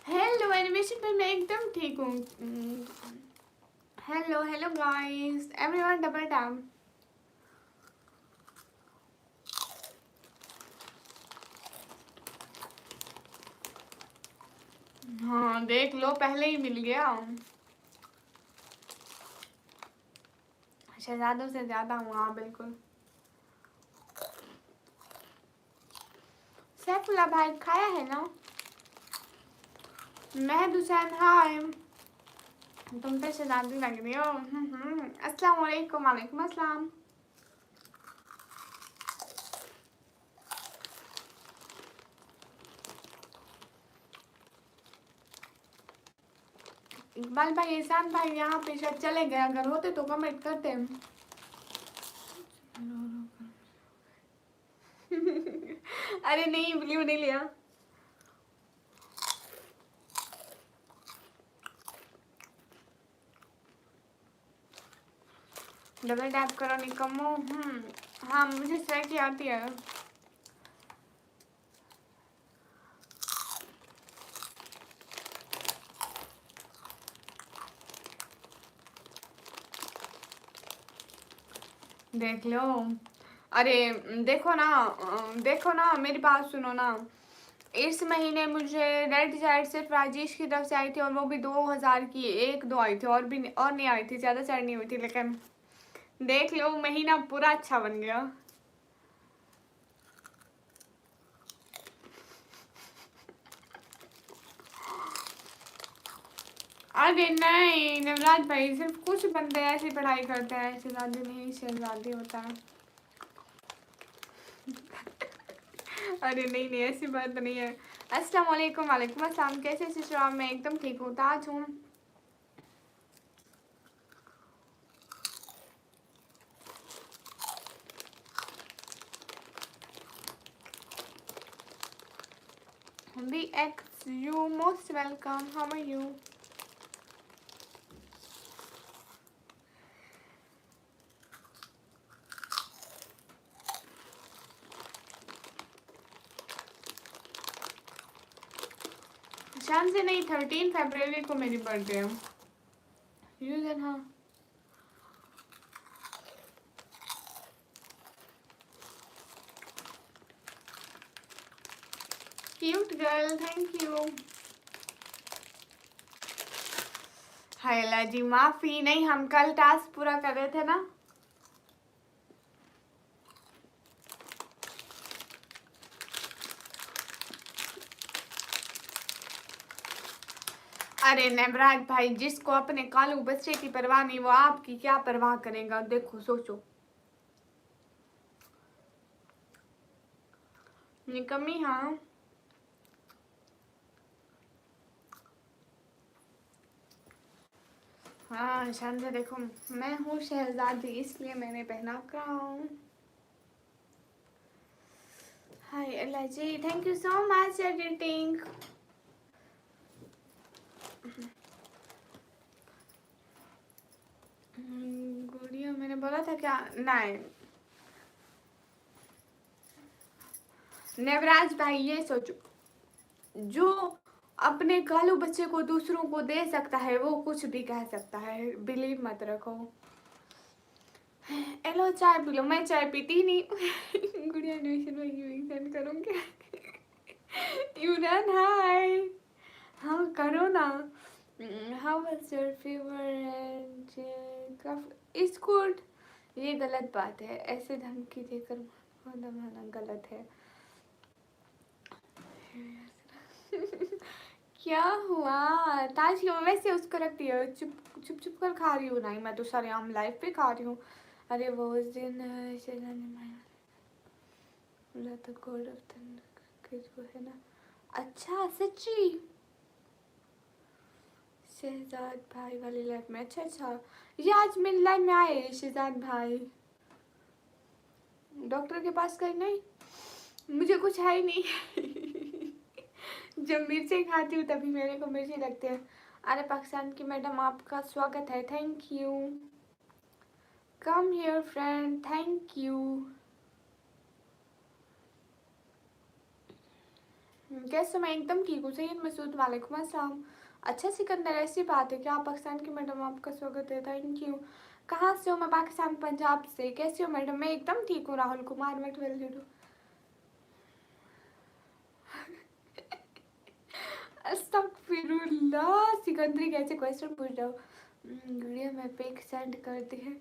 हेलो एनिमेशन पे मैं एकदम ठीक हूँ। Hello hello guys, everyone double tap. हाँ देख लो पहले ही मिल गया, शहजादों से ज्यादा हूँ। हाँ बिल्कुल। सैफुल्लाह भाई खाया है ना? महद हुसैन हाय, तुम पे शहजादी लग रही हो। अस्सलाम वालेकुम। वालेकुम अस्सलाम। इकबाल भाई, एहसान भाई यहाँ पे शायद चले गए, अगर होते तो कमेंट करते। अरे नहीं ब्लू नहीं लिया। डबल टैप करो निकम्मो। हाँ मुझे स्ट्राइक आती है। देख लो। अरे देखो ना मेरी बात सुनो ना। इस महीने मुझे रेड चैट सिर्फ राजेश की तरफ से आई थी और वो भी 2000 की, 1-2 आई थी और भी और नहीं आई थी, ज़्यादा चैट नहीं हुई थी। लेकिन देख लो महीना पूरा अच्छा बन गया। अरे नहीं नवराज भाई, सिर्फ कुछ बंदे ऐसी पढ़ाई करते हैं, शहजादी नहीं शहजादी होता है। अरे नहीं नहीं ऐसी बात नहीं है। अस्सलाम वालेकुम। वालेकुम अस्सलाम, कैसे सिस्टर? मैं एकदम ठीक हूँ, ताज हूँ। BX you most welcome, how are you? चांद से नहीं, 13 फरवरी को मेरी बर्थडे है। यूजन हाँ क्यूट गर्ल, थैंक यू। हाय अल्लाह जी, माफी नहीं, हम कल टास्क पूरा कर रहे थे ना। अरे नवराज भाई, जिसको अपने कालू बच्चे की परवाह नहीं वो आपकी क्या परवाह करेगा। देखो सोचो, निकम्मी। हाँ हाँ शांति, देखो मैं हूँ शहजादी, इसलिए मैंने पहना क्राउन। हाय Allah ji, thank you so much editing. गुड़िया मैंने बोला था क्या? नहीं नवराज भाई, ये सोचो, जो अपने कालू बच्चे को दूसरों को दे सकता है वो कुछ भी कह सकता है, बिलीव मत रखो। एलो चाय पी लो, मैं चाय पीती ही नहीं। गुड़िया एडमिशन सेंड करूँगी। यूरन हाय, हाँ करो ना। How was your fever and cough is good. ये गलत बात है, ऐसे धमकी देकर दबाना गलत है। क्या हुआ ताज, क्यों वैसे उसको रख दिया? चुप चुप चुप कर खा रही हूँ ना, मैं तो सारे आम लाइफ पे खा रही हूँ। अरे वो उस दिन तो गॉड ऑफ थंडर जो है ना। अच्छा सच्ची, शहजाद भाई वाली लाइफ में? अच्छा अच्छा, ये आज मेरी लाइफ में आए शहजाद भाई। डॉक्टर के पास गए? नहीं, मुझे कुछ है ही नहीं। जब मिर्ची खाती हूँ तभी मेरे को मिर्ची लगते हैं। अरे पाकिस्तान की मैडम, आपका स्वागत है, thank you. Come here friend, thank you. कैसे? मैं एकदम ठीक हूँ। सैयद मसूद, वालेकुम अस्सलाम। अच्छा सिकंदर, ऐसी बात है क्या? पाकिस्तान की मैडम, आपका स्वागत है, थैंक यू। कहाँ से हो? मैं पाकिस्तान पंजाब से। कैसे हो मैडम? मैं एकदम ठीक हूँ। राहुल कुमार, मैं 12 अस्तगफिरुल्लाह। सिकंदरी कैसे क्वेश्चन पूछ रहा हूँ? गुड़िया मैं पिक सेंड करती है।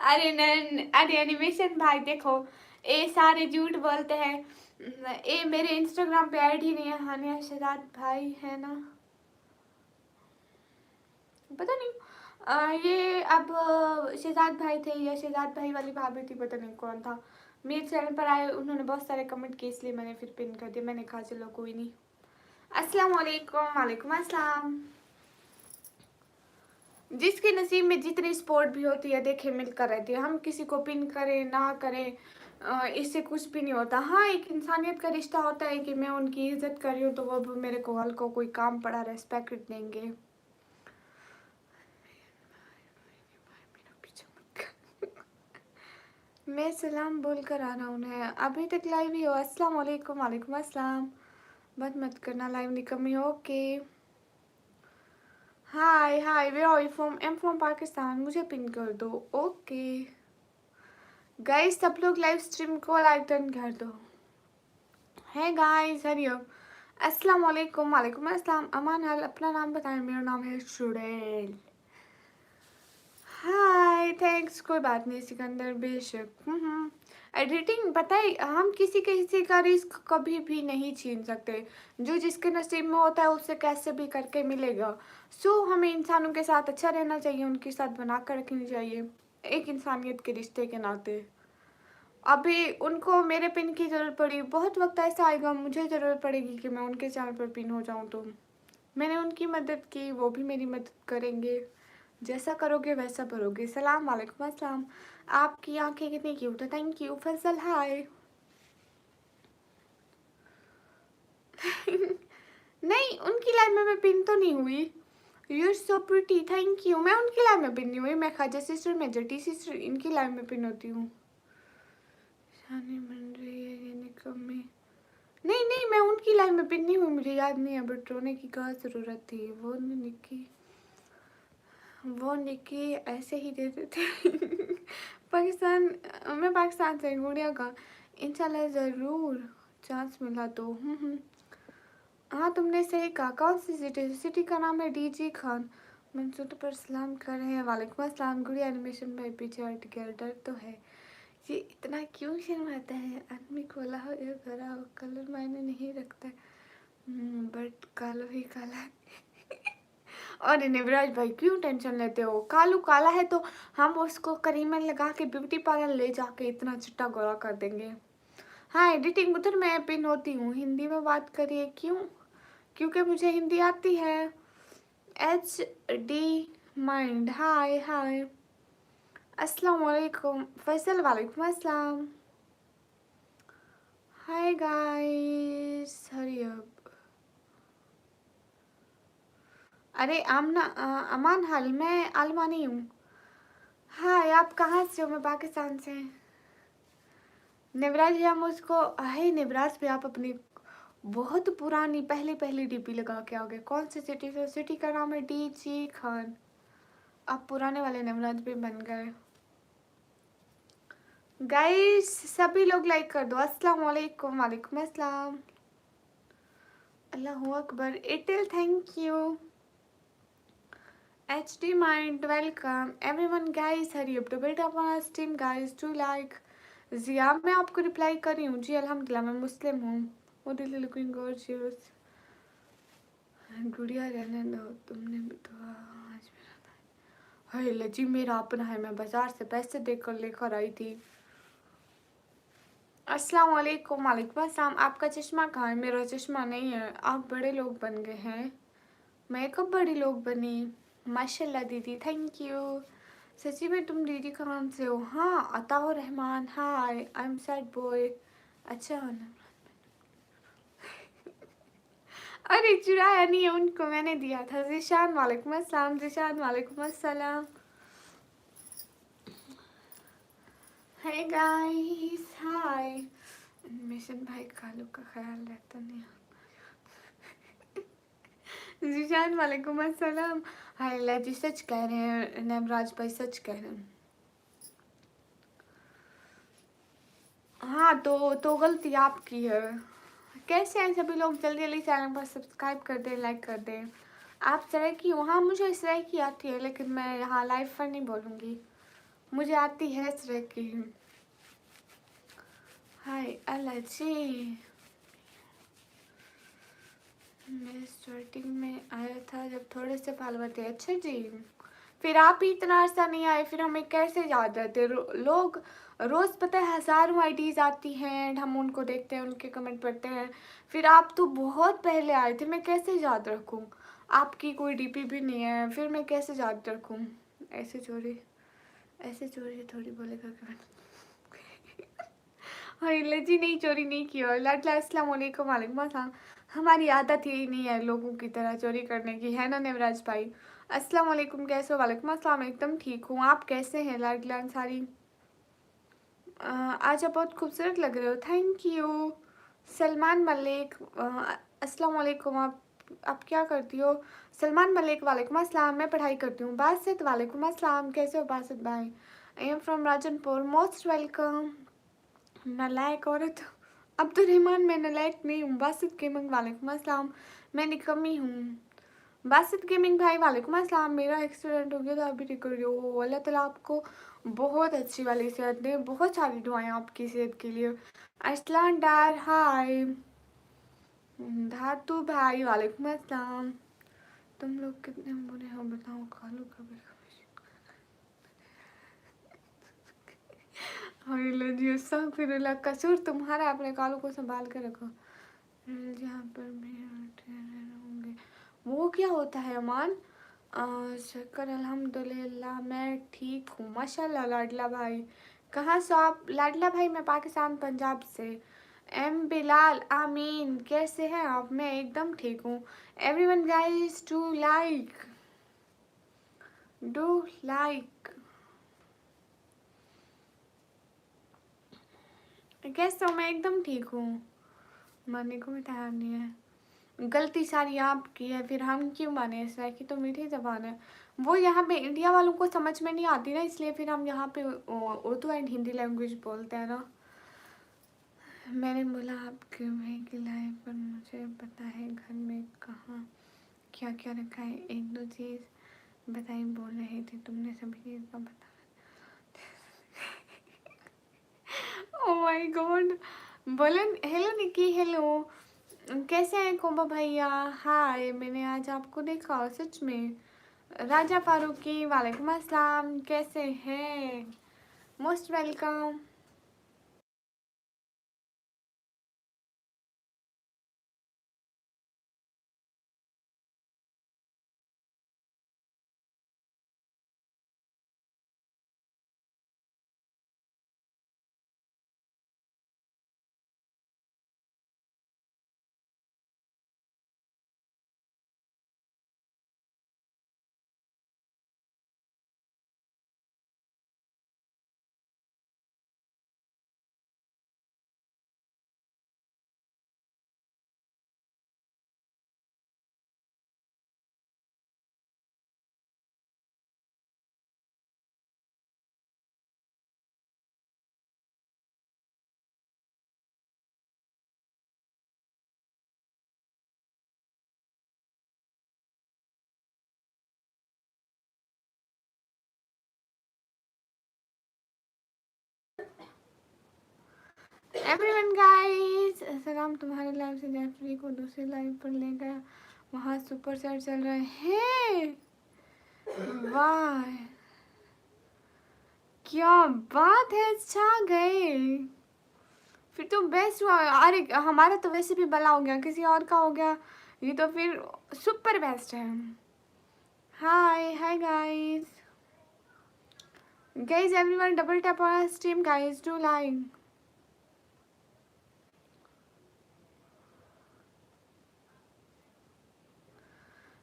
अरे एनिमेशन भाई देखो, ये सारे झूठ बोलते हैं। ये मेरे इंस्टाग्राम पे ऐड ही नहीं है। हानिया शहजाद भाई है ना? पता नहीं। ये अब शहजाद भाई थे या शहजाद भाई वाली भाभी थी, पता नहीं कौन था। मेरे चैनल पर आए, उन्होंने बहुत सारे कमेंट किए, इसलिए मैंने फिर पिन कर दिया। मैंने कहा चलो कोई नहीं। अस्सलाम वालेकुम। वालेकुम अस्सलाम। जिसके नसीब में जितनी सपोर्ट भी होती है देखे मिलकर रहती है। हम किसी को पिन करें ना करें, इससे कुछ भी नहीं होता। हाँ एक इंसानियत का रिश्ता होता है कि मैं उनकी इज्जत कर रही हूँ तो वो मेरे को हल को कोई काम पड़ा रेस्पेक्ट देंगे। मैं सलाम बोलकर आ रहा हूँ। अभी तक लाइव ही हो? अस्सलाम वालेकुम। वालेकुम अस्सलाम। बंद मत करना लाइव, निकम्मी। Okay hi hi, where are you from? I am from Pakistan. मुझे पिन कर दो। ओके गाइस, सब लोग लाइव स्ट्रीम को लाइक डन कर दो। है गाइस, हरिओम, अस्सलाम वालेकुम। वालेकुम अस्सलाम। अमान हाल, अपना नाम बताएं। मेरा नाम है शुडेल। हाय थैंक्स। कोई बात नहीं सिकंदर, बेशक। एडिटिंग पता है, हम किसी का रिस्क कभी भी नहीं छीन सकते। जो जिसके नसीब में होता है उससे कैसे भी करके मिलेगा। सो हमें इंसानों के साथ अच्छा रहना चाहिए, उनके साथ बना कर रखनी चाहिए, एक इंसानियत के रिश्ते के नाते। अभी उनको मेरे पिन की ज़रूरत पड़ी, बहुत वक्त ऐसा आएगा मुझे ज़रूरत पड़ेगी कि मैं उनके चैनल पर पिन हो जाऊँ। तो मैंने उनकी मदद की, वो भी मेरी मदद करेंगे। जैसा करोगे वैसा भरोगे। सलाम वालेकुम अस्सलाम। आपकी आंखें कितनी क्यूट है, थैंक यू। फैसल हाय। नहीं उनकी लाइफ में मैं पिन तो नहीं हुई। You are so pretty, thank you. मैं उनकी लाइफ में पिन नहीं हुई, मैं खाजा सिस्टर, मैं जटी सिस्टर, इनकी लाइफ में पिन होती हूँ। शानी बन रही है ये निकम्मी। नहीं नहीं, मैं उनकी लाइफ में पिन नहीं हुई, मुझे याद नहीं है, बट रोने की क्या ज़रूरत थी। वो निकी ऐसे ही दे देते। पाकिस्तान, मैं पाकिस्तान से गुड़िया का इंशाल्लाह ज़रूर चांस मिला तो। हाँ तुमने सही कहा। कौन सी सिटी? सिटी का नाम है डीजी खान। मंसूर पर सलाम कर रहे हैं। वालेकुम अस्सलाम। गुड़िया एनिमेशन भाई पीछे हट गया, डर तो है। ये इतना क्यों शर्माता है आदमी? खोला हो या भरा हो, कलर मायने नहीं रखता है, बट कालो ही काला है। और निवराज भाई क्यों टेंशन लेते हो? कालू काला है तो हम उसको करीमन लगा के ब्यूटी पार्लर ले जाके इतना चिट्टा गोरा कर देंगे। हाँ एडिटिंग उधर मैं पिन होती हूँ। हिंदी में बात करिए। क्यों? क्योंकि मुझे हिंदी आती है। एच डी माइंड, हाय हाय। अस्सलाम वालेकुम फैसल। वालेकुम अस्सलाम। Hi guys, hurry up. अरे आमना अमान हाल, मैं आलमानी हूँ। हाय, आप कहाँ से हो? मैं पाकिस्तान से। निवराज या मुझको है। निवराज पे आप अपनी बहुत पुरानी पहली पहली डीपी लगा के आओगे। कौन सी सिटी से? सिटी का नाम है डीजी खान। आप पुराने वाले निवराज भी बन गए। गाइस सभी लोग लाइक कर दो। अस्सलाम वालेकुम। वालेकुम अस्सलाम। Allahu Akbar. Airtel thank you. HD Mind, welcome everyone guys, hurry up to build up on our team guys, do like। जिया मैं आपको रिप्लाई कर रही हूँ जी, अल्हम्दुलिल्लाह मैं मुस्लिम हूँ। वो दिल लुकिंग गॉर्जियस। गुड़िया रहने दो, तुमने भी तो आज मेरा था। हाय लजी, मेरा अपना है, मैं बाजार से पैसे देकर लेकर आई थी। अस्सलाम वालेकुम। वालेकुम अस्सलाम। आपका चश्मा कहाँ है? मेरा चश्मा नहीं है। आप बड़े लोग बन गए हैं। मैं कब बड़ी लोग बनी? माशाल्लाह दीदी, थैंक यू। सची में तुम दीदी कहाँ से हो? हाँ अताउर रहमान, हाय आई एम सैड बॉय। अच्छा होना। अरे चुराया नहीं है, उनको मैंने दिया था। जिशान वालेकुम अस्सलाम। जिशान वालेकुम अस्सलाम। Hey guys hi. मिशन भाई कालू का ख्याल रहता नहीं। जिशान वालेकुम अस्सलाम। हाय लजी, सच कह रहे हैं नवराज भाई, सच कह रहे हैं। हाँ तो गलती आपकी है। कैसे हैं सभी लोग? जल्दी जल्दी चैनल पर सब्सक्राइब कर दें, लाइक कर दें। आप सराय की हो? हाँ मुझे सराय की आती है, लेकिन मैं यहाँ लाइव पर नहीं बोलूँगी। मुझे आती है सराय की। हाय अल्लाह जी। मैं स्टार्टिंग में आया था जब थोड़े से फॉलोवर थे। अच्छा जी, फिर आप ही इतना अर्सा नहीं आए, फिर हमें कैसे याद रहते? लोग रोज़ पता है हज़ारों आईडीज़ आती हैं एंड हम उनको देखते हैं, उनके कमेंट पढ़ते हैं। फिर आप तो बहुत पहले आए थे, मैं कैसे याद रखूं? आपकी कोई डीपी भी नहीं है, फिर मैं कैसे याद रखूं? ऐसे चोरी थोड़ी बोलेगा कमेंट। हाँ लजी, नहीं चोरी नहीं की। और लाडला अस्सलाम वालेकुम। वालेकुम अस्सलाम। हमारी आदत ही नहीं है लोगों की तरह चोरी करने की, है ना नेवराज भाई? अस्सलाम वालेकुम, कैसे हो? वालेकुम अस्सलाम, एकदम ठीक हूँ। आप कैसे हैं लाडला अंसारी? आज आप बहुत खूबसूरत लग रहे हो, थैंक यू। सलमान मलिक अस्सलाम वालेकुम। आप क्या करती हो? सलमान मलिक वालेकुम अस्सलाम। मैं पढ़ाई करती हूँ। बासित वालेकुम अस्सलाम, कैसे हो बासित भाई? आई am from Rajanpur, most welcome. नालायक औरत। अब तो रहमान मैं नालायक नहीं हूँ। बासित गेमिंग वालेकुम अस्सलाम, मैं निकम्मी हूँ। बासित गेमिंग भाई वालेकुम अस्सलाम। मेरा एक्सीडेंट हो गया था, अभी रिकवरी हो। अल्लाह ताला आपको बहुत अच्छी वाली सेहत दे, बहुत सारी दुआएं आपकी सेहत के लिए। अरसलान डार हाय। धातु भाई वालेकुम अस्सलाम। तुम लोग कितने बुरे हो बताओ? खालू कभी कभी फिर कसूर तुम्हारा, अपने कालू को संभाल कर रखो। जहाँ पर भी होंगे। वो क्या होता है अमान? शक्कर अल्हम्दुलिल्लाह मैं ठीक हूँ माशाल्लाह। लाडला भाई कहाँ से आप? लाडला भाई मैं पाकिस्तान पंजाब से। एम बिलाल आमीन, कैसे हैं आप? मैं एकदम ठीक हूँ। Everyone guys do like. कैसे हो? मैं एकदम ठीक हूँ। मानने को भी तैयार नहीं है। गलती सारी आपकी है, फिर हम क्यों माने? इस तरह की तो मीठी ज़बान है। वो यहाँ पे इंडिया वालों को समझ में नहीं आती ना, इसलिए फिर हम यहाँ पे उर्दू एंड हिंदी लैंग्वेज बोलते हैं ना। मैंने बोला आप क्यों भाई खिलाए, पर मुझे पता है घर में कहाँ क्या क्या रखा है। एक दो चीज़ बताई बोल रहे थे, तुमने सभी चीज़ का बता। Oh my God. बोलन हेलो निकी, हेलो कैसे हैं कोबा भैया? हाय, मैंने आज आपको देखा सच में। राजा फारूकी वालेकुम अस्सलाम, कैसे हैं? Most welcome. एवरीवन गाइस, सलाम। तुम्हारे लाइव से जयफ्री को दूसरी लाइव पर ले गया, वहाँ सुपर सेट चल रहे हैं। वाह क्या बात है, छा गए। फिर तो बेस्ट हुआ। अरे हमारा तो वैसे भी भला हो गया, किसी और का हो गया, ये तो फिर सुपर बेस्ट है। Hi hi guys, guys everyone double tap on stream guys, do like.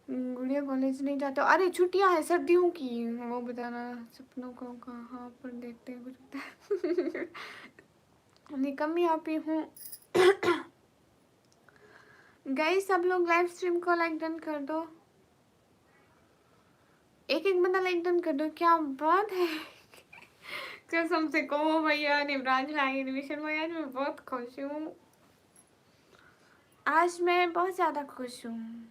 गुड़िया कॉलेज नहीं जाते? अरे छुट्टियां हैं सर्दियों की, वो बताना। सपनों को कहाँ पर देखते हैं, कुछ निकम्मी आप ही हूँ। गाइस सब लोग लाइव स्ट्रीम को लाइक डन कर दो, एक एक बंदा लाइक डन कर दो। क्या बात है। कसम से कहो भैया, निवराज भाई, निमिशन भैया, मैं बहुत खुश हूँ। आज मैं बहुत ज़्यादा खुश हूँ।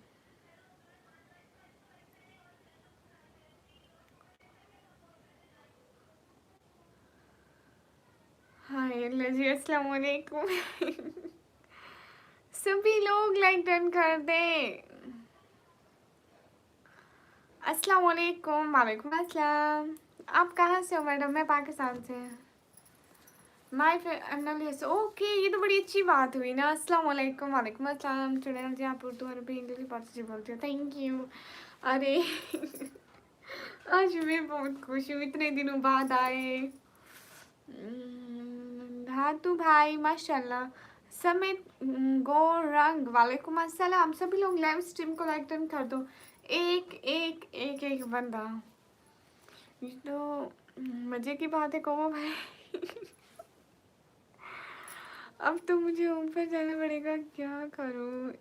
हाय लजी, अस्सलाम वालेकुम। सभी लोग लाइक डन कर दे। अस्सलाम वालेकुम। वालेकुम अस्सलाम। आप कहाँ से हो मैडम? मैं पाकिस्तान से। माय फ्रेंड ओके, ये तो बड़ी अच्छी बात हुई ना। अस्सलाम वालेकुम। वालेकुम अस्सलाम। चुड़ैल जी आप उर्दू अरबी इंग्लिश बहुत अच्छी बोलती हो, थैंक यू। अरे आज मैं बहुत खुश हूँ, इतने दिनों बाद आए। धातु भाई माशाल्लाह। समित गौरंग वालेकुम अस्सलाम। सभी लोग लाइव स्ट्रीम को लाइक डन कर दो, एक एक एक एक बंदा। ये तो मजे की बात है कोमो भाई। अब तो मुझे ऊपर जाना पड़ेगा, क्या करूँ?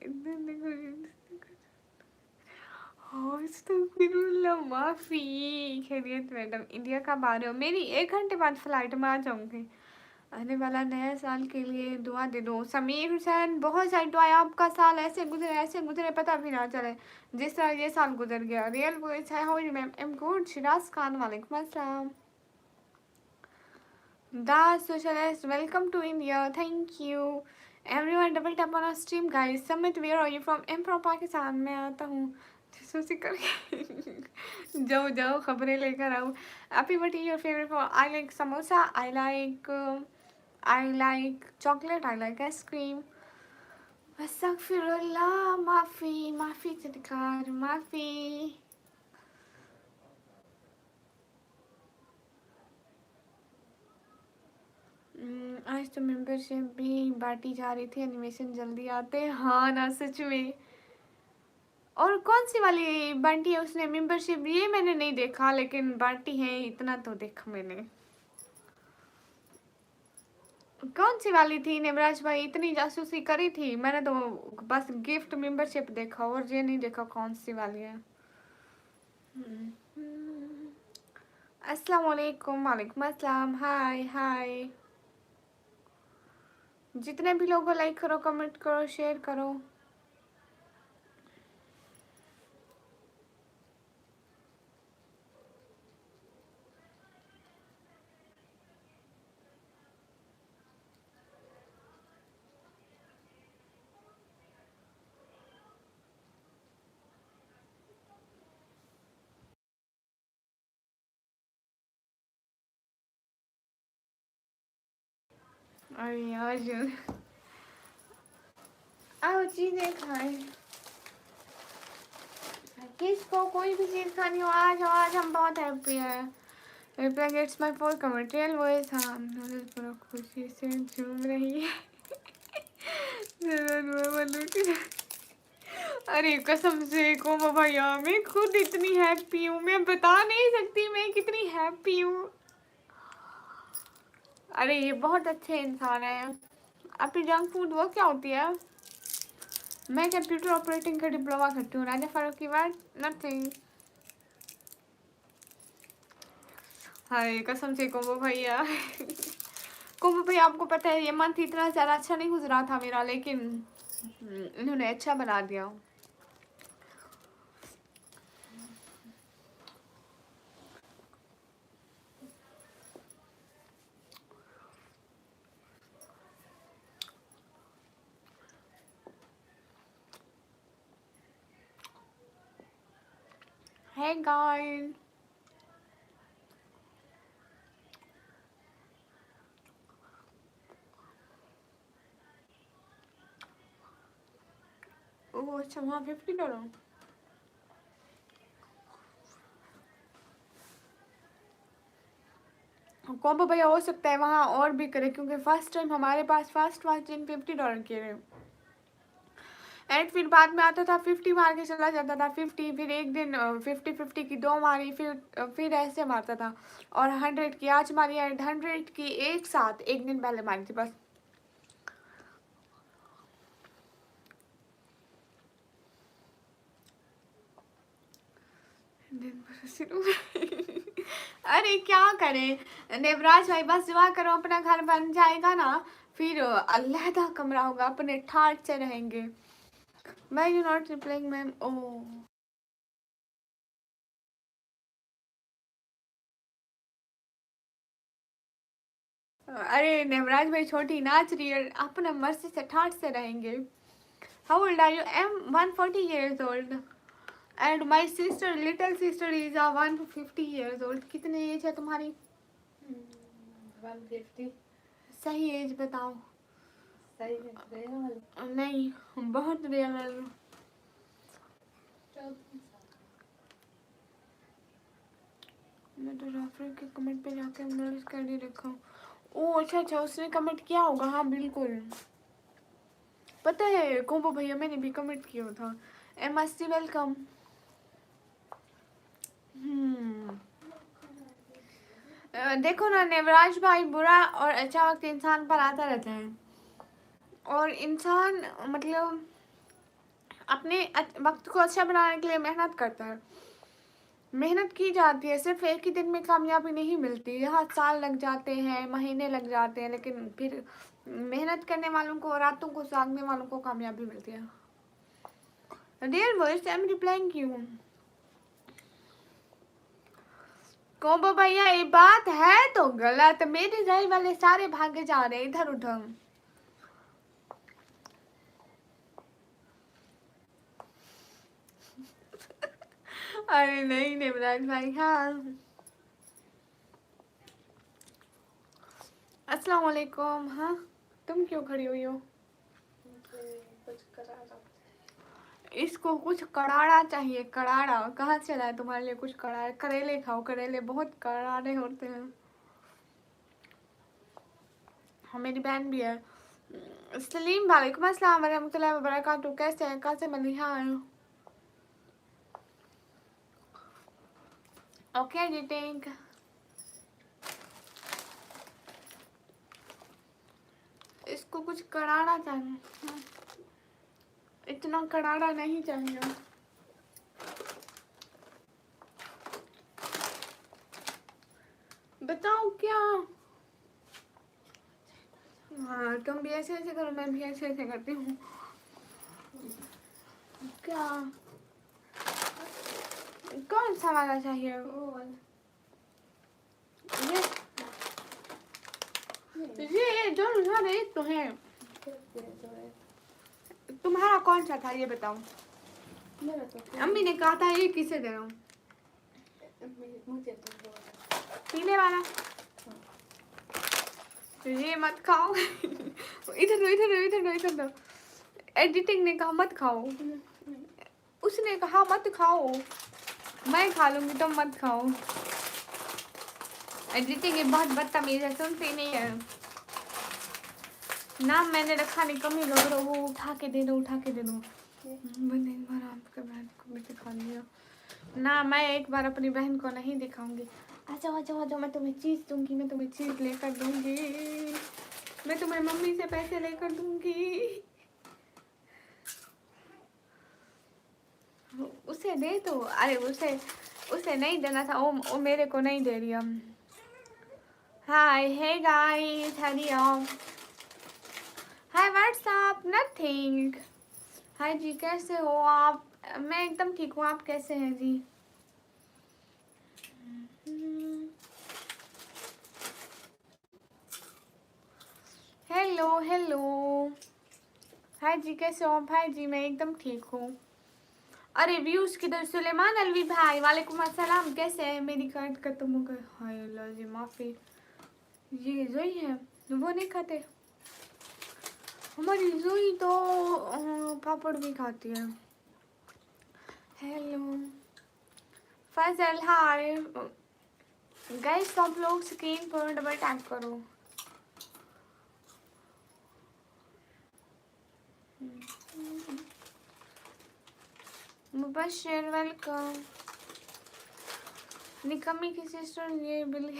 माफी। खैरियत मैडम, इंडिया कब आ रहे हो? मेरी 1 घंटे बाद फ्लाइट में आ जाऊंगी। आने वाला नया साल के लिए दुआ दे दो। समीर हुसैन बहुत सारी दुआएं, आपका साल ऐसे गुजरे पता भी ना चले जिस तरह ये साल गुजर गया। रियल वॉइस है, how ma'am? Am good. Shiraz Khan वालेकुम अस्सलाम। The socialist welcome to India, thank you. Everyone double tap on stream guys. Samit where are you from? Am from Pakistan. मैं आता हूँ सोची करके। जाओ जाओ खबरें लेकर आओ। अभी what is your favourite for? I like samosa, I like chocolate, I like ice cream. Astaghfirullah, माफ़ी माफ़ी सरकार, माफ़ी। आज तो मेंबरशिप भी बांटी जा रही थी, एनिमेशन जल्दी आते। हाँ ना, सच में। और कौन सी वाली बांटी है उसने मेंबरशिप? ये मैंने नहीं देखा, लेकिन बांटी है इतना तो देखा मैंने। कौन सी वाली थी नेवराज भाई? इतनी जासूसी करी थी मैंने तो, बस गिफ्ट मेंबरशिप देखा और ये नहीं देखा कौन सी वाली है। अस्सलाम वालेकुम। वालेकुम अस्सलाम। हाय हाय। जितने भी लोगों लाइक करो, कमेंट करो, शेयर करो। अरे यार, आओ चीजें खाएं। किसको कोई भी चीज खानी हो आज, आज हम बहुत हैप्पी है। Reply gets my for comment real voice. हाँ पूरा खुशी से झूम रही है। अरे कसम से को भैया, मैं खुद इतनी हैप्पी हूँ, मैं बता नहीं सकती मैं कितनी हैप्पी हूँ। अरे ये बहुत अच्छे इंसान है। आपकी जंक फूड वो क्या होती है? मैं कंप्यूटर ऑपरेटिंग का डिप्लोमा करती हूँ। राजा फारूक की बात नथिंग। हाय कसम से कोमो भैया। कोमो भैया आपको पता है ये मंथ इतना ज़्यादा अच्छा नहीं गुजरा था मेरा, लेकिन इन्होंने अच्छा बना दिया। Hey guys, ओह अच्छा वहाँ $50। कॉम्बो भैया हो सकता है वहाँ और भी करे, क्योंकि फर्स्ट टाइम हमारे पास फर्स्ट वाच इन $50 के रहे। एंड फिर बाद में आता था 50 मार के चला जाता था 50, फिर एक दिन 50 की 2 मारी, फिर ऐसे मारता था। और 100 की आज मारी एंड 100 की एक साथ एक दिन पहले मारी थी बस। अरे क्या करें देवराज भाई, बस दुआ करो अपना घर बन जाएगा ना, फिर अलहदा कमरा होगा, अपने ठाट से रहेंगे। Why you not replying ma'am? Oh अरे देवराज भाई छोटी नाच रही है, अपने मर्जी से ठाट से रहेंगे। How old are you? I'm 140 years old and my sister, little sister is 150 years old. कितने एज है तुम्हारी? 150। सही एज बताओ। सही है नहीं बहुत रियल है। मैं तो जाफर के कमेंट पे जाके नोटिस कर ही रखा हूँ। ओह अच्छा अच्छा, उसने कमेंट किया होगा। हाँ बिल्कुल पता है कोम्बो भैया, मैंने भी कमेंट किया था। MSc welcome. देखो ना नेवराज भाई, बुरा और अच्छा वक्त इंसान पर आता रहता है, और इंसान मतलब अपने वक्त को अच्छा बनाने के लिए मेहनत करता है। मेहनत की जाती है, सिर्फ एक ही दिन में कामयाबी नहीं मिलती, यहाँ साल लग जाते हैं, महीने लग जाते हैं, लेकिन फिर मेहनत करने वालों को, रातों को जागने वालों को कामयाबी मिलती है। Real voice I am replying you. Combo भैया ये बात है तो गलत, मेरे राय वाले सारे भागे जा रहे हैं इधर उधर। अरे नहीं निमरान भाई। हाँ अस्सलाम वालेकुम। हाँ तुम क्यों खड़ी हुई हो? कुछ करा इसको कुछ कड़ाड़ा चाहिए। कड़ाड़ा कहाँ से लाए तुम्हारे लिए कुछ कड़ाड़ा? करेले खाओ, करेले बहुत कड़ाड़े होते हैं। हाँ मेरी बहन भी है। सलीम वालेकुम अस्सलाम वरहमतुल्लाहि वबरकातुहू। कैसे हैं? कहाँ से बनी? हाँ ओके एडिटिंग। इसको कुछ करारा चाहिए, इतना करारा नहीं चाहिए। बताओ क्या? हाँ तुम भी ऐसे ऐसे करो, मैं भी ऐसे ऐसे करती हूँ। क्या कौन सा वाला चाहिए? वो वाला ये दोनों सारे एक तो है। तो है। तुम्हारा कौन सा था ये बताओ? मेरा तो अम्मी ने कहा था ये किसे दे रहा हूँ? मुझे तो वो वाला। पीले वाला। ये मत खाओ। इधर दो इधर दो इधर दो इधर दो। एडिटिंग ने कहा मत खाओ, उसने कहा मत खाओ, मैं खा लूंगी तुम मत खाओ। एडिटिंग ये बहुत बदतमीज है, सुनती नहीं है। नाम मैंने रखा नहीं, कमी लग रहा, वो उठा के दे दो उठा के दे दो। मैंने एक बार आपके बहन को भी दिखा दिया ना, मैं एक बार अपनी बहन को नहीं दिखाऊंगी। आ जाओ आ जाओ आ जाओ, मैं तुम्हें चीज दूंगी, मैं तुम्हें चीज लेकर दूंगी, मैं तुम्हें मम्मी से पैसे लेकर दूंगी। उसे दे दो, अरे उसे उसे नहीं देना था, वो मेरे को नहीं दे रही। हम hi hey guys Hariom, hi what's up nothing. Hi जी कैसे हो आप? मैं एकदम ठीक हूँ, आप कैसे हैं जी? हेलो हेलो, हाय जी कैसे हो आप? हाय जी मैं एकदम ठीक हूँ। अरे व्यूज किधर? सुलेमान अलवी भाई वालेकुम अस्सलाम, कैसे है? मेरी कार्ड खत्म हो गई, हाय अल्लाह जी माफी। ये जोई है वो नहीं खाते, हमारी जोई तो पापड़ भी खाती है। हेलो फजल हाय गाइस, सब लोग स्क्रीन पर डबल टैप करो। मुबश्शिर वेलकम। निकम्मी की सिस्टर ये बिल्ली।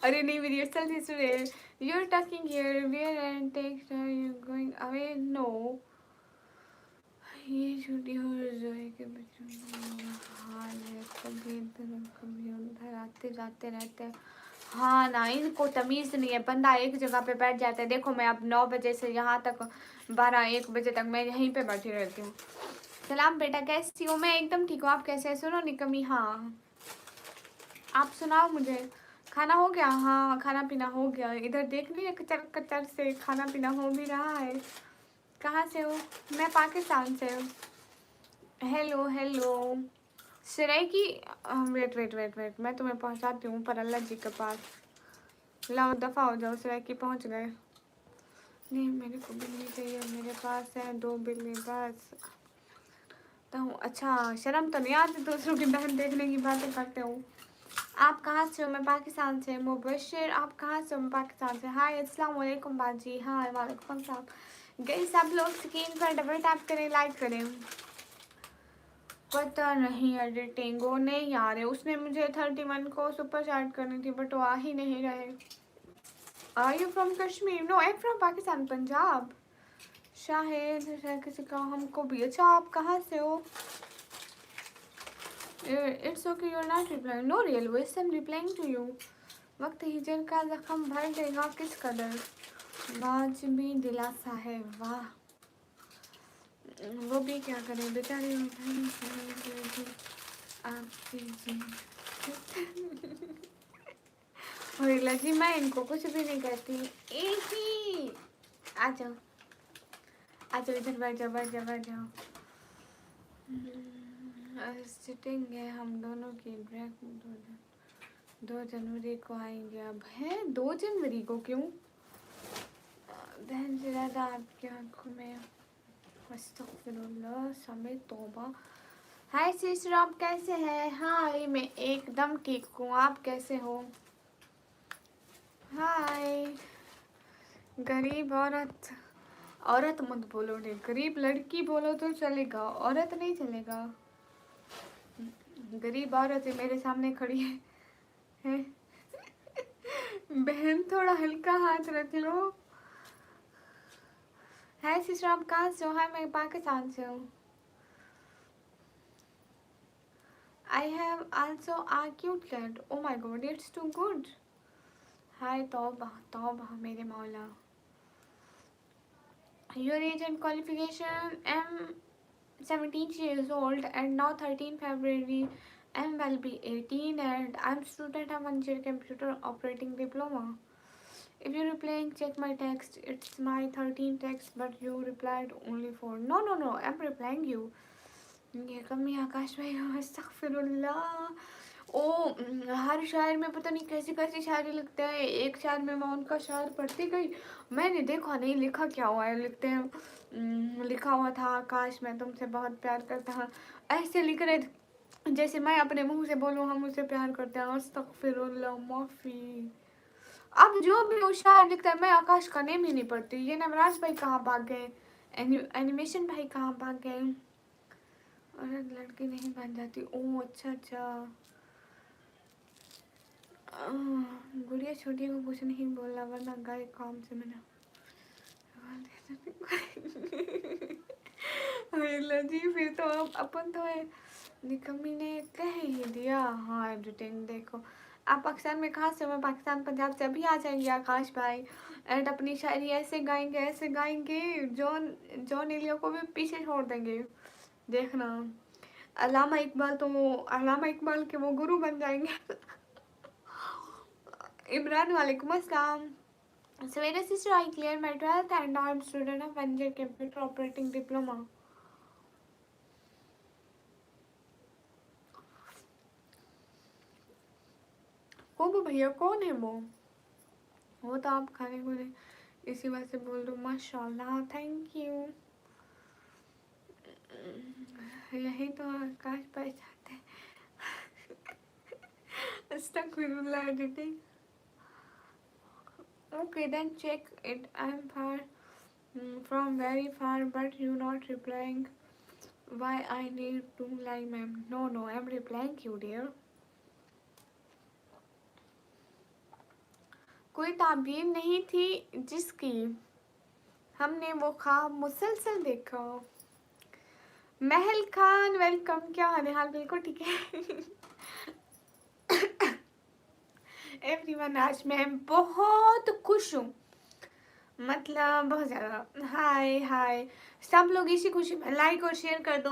अरे नहीं मेरी असल सिस्टर है। You are talking here where and take you going away no. ये छुट्टी हो रही के बच्चों का हाल है, कभी इधर कभी उधर आते जाते रहते हैं। हाँ ना, इनको तमीज़ नहीं है, बंदा एक जगह पे बैठ जाता है। देखो मैं अब 9 बजे से यहाँ तक 12-1 बजे तक मैं यहीं पे बैठी रहती हूँ। सलाम बेटा कैसी हो? मैं एकदम ठीक हूँ, आप कैसे हैं? सुनो निकमी, हाँ आप सुनाओ मुझे, खाना हो गया? हाँ खाना पीना हो गया, इधर देख रही है कचर कचर से खाना पीना हो भी रहा है। कहाँ से हो? मैं पाकिस्तान से हूँ। हेलो हेलो सिराई की, वेट वेट वेट वेट, मैं तुम्हें पहुँचाती हूँ पर अल्लाह जी के पास। लाओ दफ़ा हो जाओ, सिराई की पहुँच गए। नहीं मेरे को बिल्ली चाहिए, मेरे पास है 2 बिल्ली बस। तो अच्छा शर्म तो नहीं आती दूसरों की बहन देखने की बातें करते हो। आप कहाँ से हो? मैं पाकिस्तान से। मुबश्शिर आप कहाँ से हो? मैं पाकिस्तान से। हाय अस्सलाम वालेकुम बाजी। हाय वालेकुम सलाम। गई सब लोग स्क्रीन पर डबल टैप करें, लाइक करें। पता नहीं एडिटिंग वो नहीं आ रहे, उसने मुझे 31 को सुपर चैट करनी थी बट वो आ ही नहीं रहे। Are you from Kashmir? No I am from Pakistan Punjab. Shahid किसी का हमको भी। अच्छा आप कहाँ से हो? It's okay, you're not replying. No real voice, I'm replying to you. वक्त हिजर का जख्म भर देगा किस कदर, बाज भी दिलासा है वाह। वो भी क्या करें बेचारी आपकी जी। और लगी मैं इनको कुछ भी नहीं कहती। एक ही आ जाओ आ जाओ, इधर बैठ जाओ बैठ जाओ बैठ जाओ। सिटिंग है हम दोनों की ब्रेक 2 जनवरी को आएंगे। अब है 2 जनवरी को? क्यों बहन से ज़्यादा आपकी आंखों में अस्तगफिरुल्लाह समय तौबा। हाय सिस्टर आप कैसे हैं? हाय मैं एकदम ठीक हूँ, आप कैसे हो? हाय गरीब औरत, औरत मत बोलो रे, गरीब लड़की बोलो तो चलेगा, औरत नहीं चलेगा। गरीब औरत है मेरे सामने खड़ी है। बहन थोड़ा हल्का हाथ रख लो। हाय सिस्टर, आप कहाँ से हो? हाय, मैं पाकिस्तान से हूँ। I have also a cute cat. Oh my god, it's too good. Hi तौबा तौबा मेरे मौला. Your age and qualification? I'm 17 years old and now 13 February I will be 18 and I'm student of 1 year computer operating diploma. If you're replying, check my text. It's my 13 text, but you replied only 4. No. I'm replying you. ये कमी आकाश भाई, अस्तगफिरुल्लाह. ओ, हर शायर में पता नहीं कैसी कैसी शायरी लिखते हैं. एक शायर में मैं उनका शायर पढ़ती गई, मैंने देखा नहीं लिखा क्या हुआ है. लिखते हैं लिखा हुआ था, आकाश मैं तुमसे बहुत प्यार करता हूँ. ऐसे लिख रहे थे जैसे मैं अपने मुंह से बोलूँ हम उससे प्यार करते हैं. अस्तगफिरुल्लाह, माफी. अब जो भी वो शायर लिखता है, मैं आकाश का नेम ही नहीं पढ़ती. ये नवराज भाई कहाँ भाग गए? एनिमेशन भाई कहाँ भाग गए? और लड़की नहीं बन जाती. ओह अच्छा. गुड़िया छोटी को कुछ नहीं बोलना वरना गए काम से. मैंने जी फिर तो अब अपन तो है निकम्मी ने कह ही दिया. हाँ एडिटिंग देखो. आप पाकिस्तान में कहाँ से हो? मैं पाकिस्तान पंजाब से. अभी आ जाएंगे आकाश भाई एंड अपनी शायरी ऐसे गाएंगे जॉन एलिया को भी पीछे छोड़ देंगे. देखना. अल्लामा इकबाल के वो गुरु बन जाएंगे. इमरान वालेकुम अस्सलाम. Savera sister, I cleared my 12th and now I'm student of 1 year computer operating diploma. कोबो भैया कौन है वो तो आप खाने को नहीं इसी बात से बोल दो. माशाल्लाह, थैंक यू. यही तो आकाश भाई चाहते हैं. अस्तगफिरुल्लाह editing. Okay, then check it. I'm far from very far, but you not replying. Why I need to like ma'am? No, I'm replying you dear. कोई ताबीर नहीं थी जिसकी हमने वो ख्वाब मुसलसल देखा. महल खान वेलकम. क्या हाल है? हाल बिल्कुल ठीक है. एवरीवन, आज मैं बहुत खुश हूँ, मतलब बहुत ज़्यादा. हाय सब लोग इसी खुशी में लाइक और शेयर कर दो.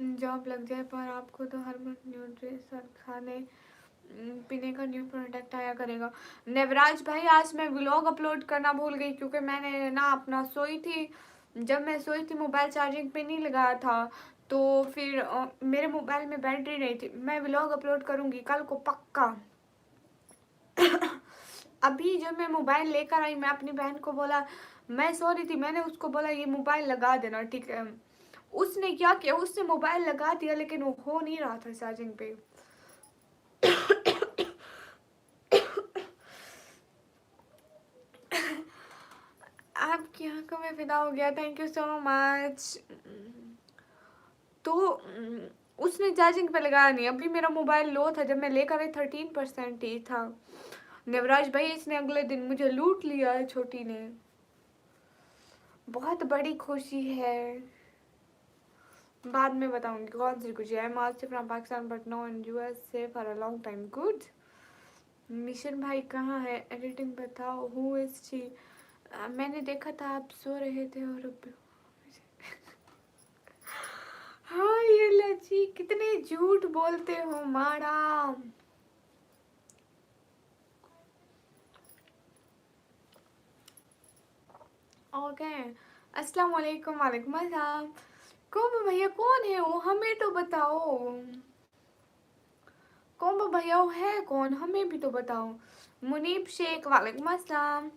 जॉब लग जाए पर आपको तो हर मंथ न्यू ड्रेस और खाने पीने का न्यू प्रोडक्ट आया करेगा. नवराज भाई आज मैं व्लॉग अपलोड करना भूल गई क्योंकि मैंने ना अपना सोई थी. जब मैं सोई थी मोबाइल चार्जिंग पे नहीं लगाया था तो फिर मेरे मोबाइल में बैटरी नहीं थी. मैं व्लॉग अपलोड करूँगी कल को पक्का. अभी जब मैं मोबाइल लेकर आई मैं अपनी बहन को बोला, मैं सो रही थी, मैंने उसको बोला ये मोबाइल लगा देना ठीक है. उसने क्या किया, उसने मोबाइल लगा दिया लेकिन वो हो नहीं रहा था चार्जिंग पे. आपकी आंखों में फिदा हो गया. Thank you so much. तो उसने चार्जिंग पे लगाया नहीं. अभी मेरा मोबाइल लो था जब मैं लेकर आई 13% ही था. नवराज भाई इसने अगले दिन मुझे लूट लिया है छोटी ने. बहुत बड़ी खुशी है, बाद में बताऊंगी कौन सी खुशी है. आई am from Pakistan but no in USA for a long time. Good. Mission भाई कहाँ है? एडिटिंग बताओ. Who is she? मैंने देखा था आप सो रहे थे और हाँ ये लची कितने झूठ बोलते हो मारा. ओके. अस्सलाम वालेकुम. वालेकुम अस्सलाम. कौन भैया कौन है वो? हमें तो बताओ. कौन भैया वो है कौन? हमें भी तो बताओ. मुनीब शेख. वालेकुम अस्सलाम.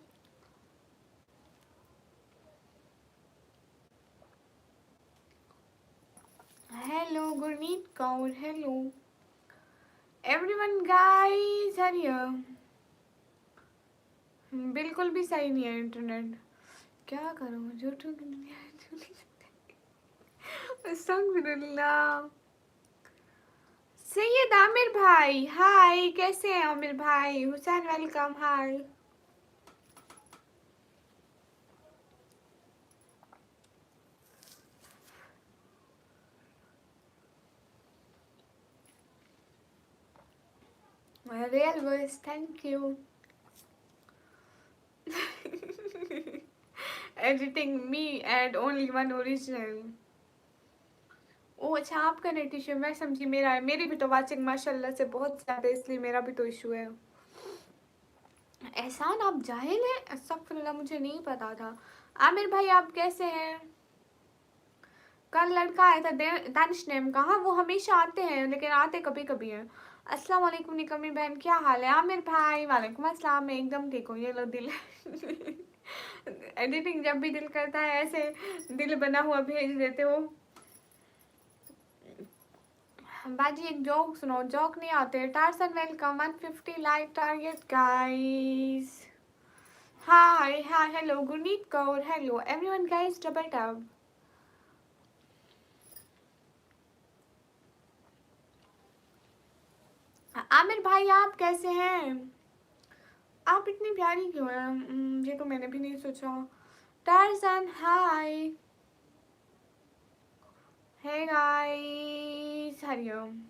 Hello Gurmeet Kaur. Hello everyone guys are here. बिल्कुल भी सही नहीं है इंटरनेट. क्या करूँ? झूठों की दुनिया है. अस्तगफिरुल्लाह. सैयद आमिर भाई हाय. कैसे हैं आमिर भाई? Hussain welcome. Hi. Real voice, thank you. Editing me and only one original. ओ अच्छा, आपका नेट इशू, मैं समझी मेरा है। मेरी भी तो वाचिंग माशाल्लाह से बहुत ज़्यादा है, इसलिए मेरा भी तो इशू है। एहसान आप जाहिल हैं? अस्तगफिरुल्लाह, मुझे नहीं पता था। आमिर भाई आप कैसे हैं? कल लड़का आया था दानिश नेम का। हाँ वो हमेशा आते हैं, लेकिन आते कभी कभी हैं। अस्सलाम वालेकुम निकमी बहन, क्या हाल है? आमिर भाई वालेकुम अस्सलाम, मैं एकदम ठीक हूँ। ये लो दिल। एडिटिंग जब भी दिल करता है ऐसे दिल बना हुआ भेज देते हो। बाजी एक जोक सुनो। जोक नहीं आते। Tarzan welcome, 150 like target guys. Hi hi hello Gurneet Kaur, hello everyone guys, double tap. Aamir भाई आप कैसे हैं? आप इतनी प्यारी क्यों हैं? ये तो मैंने भी नहीं सोचा। Tarzan hi. Hey guys, Hariom.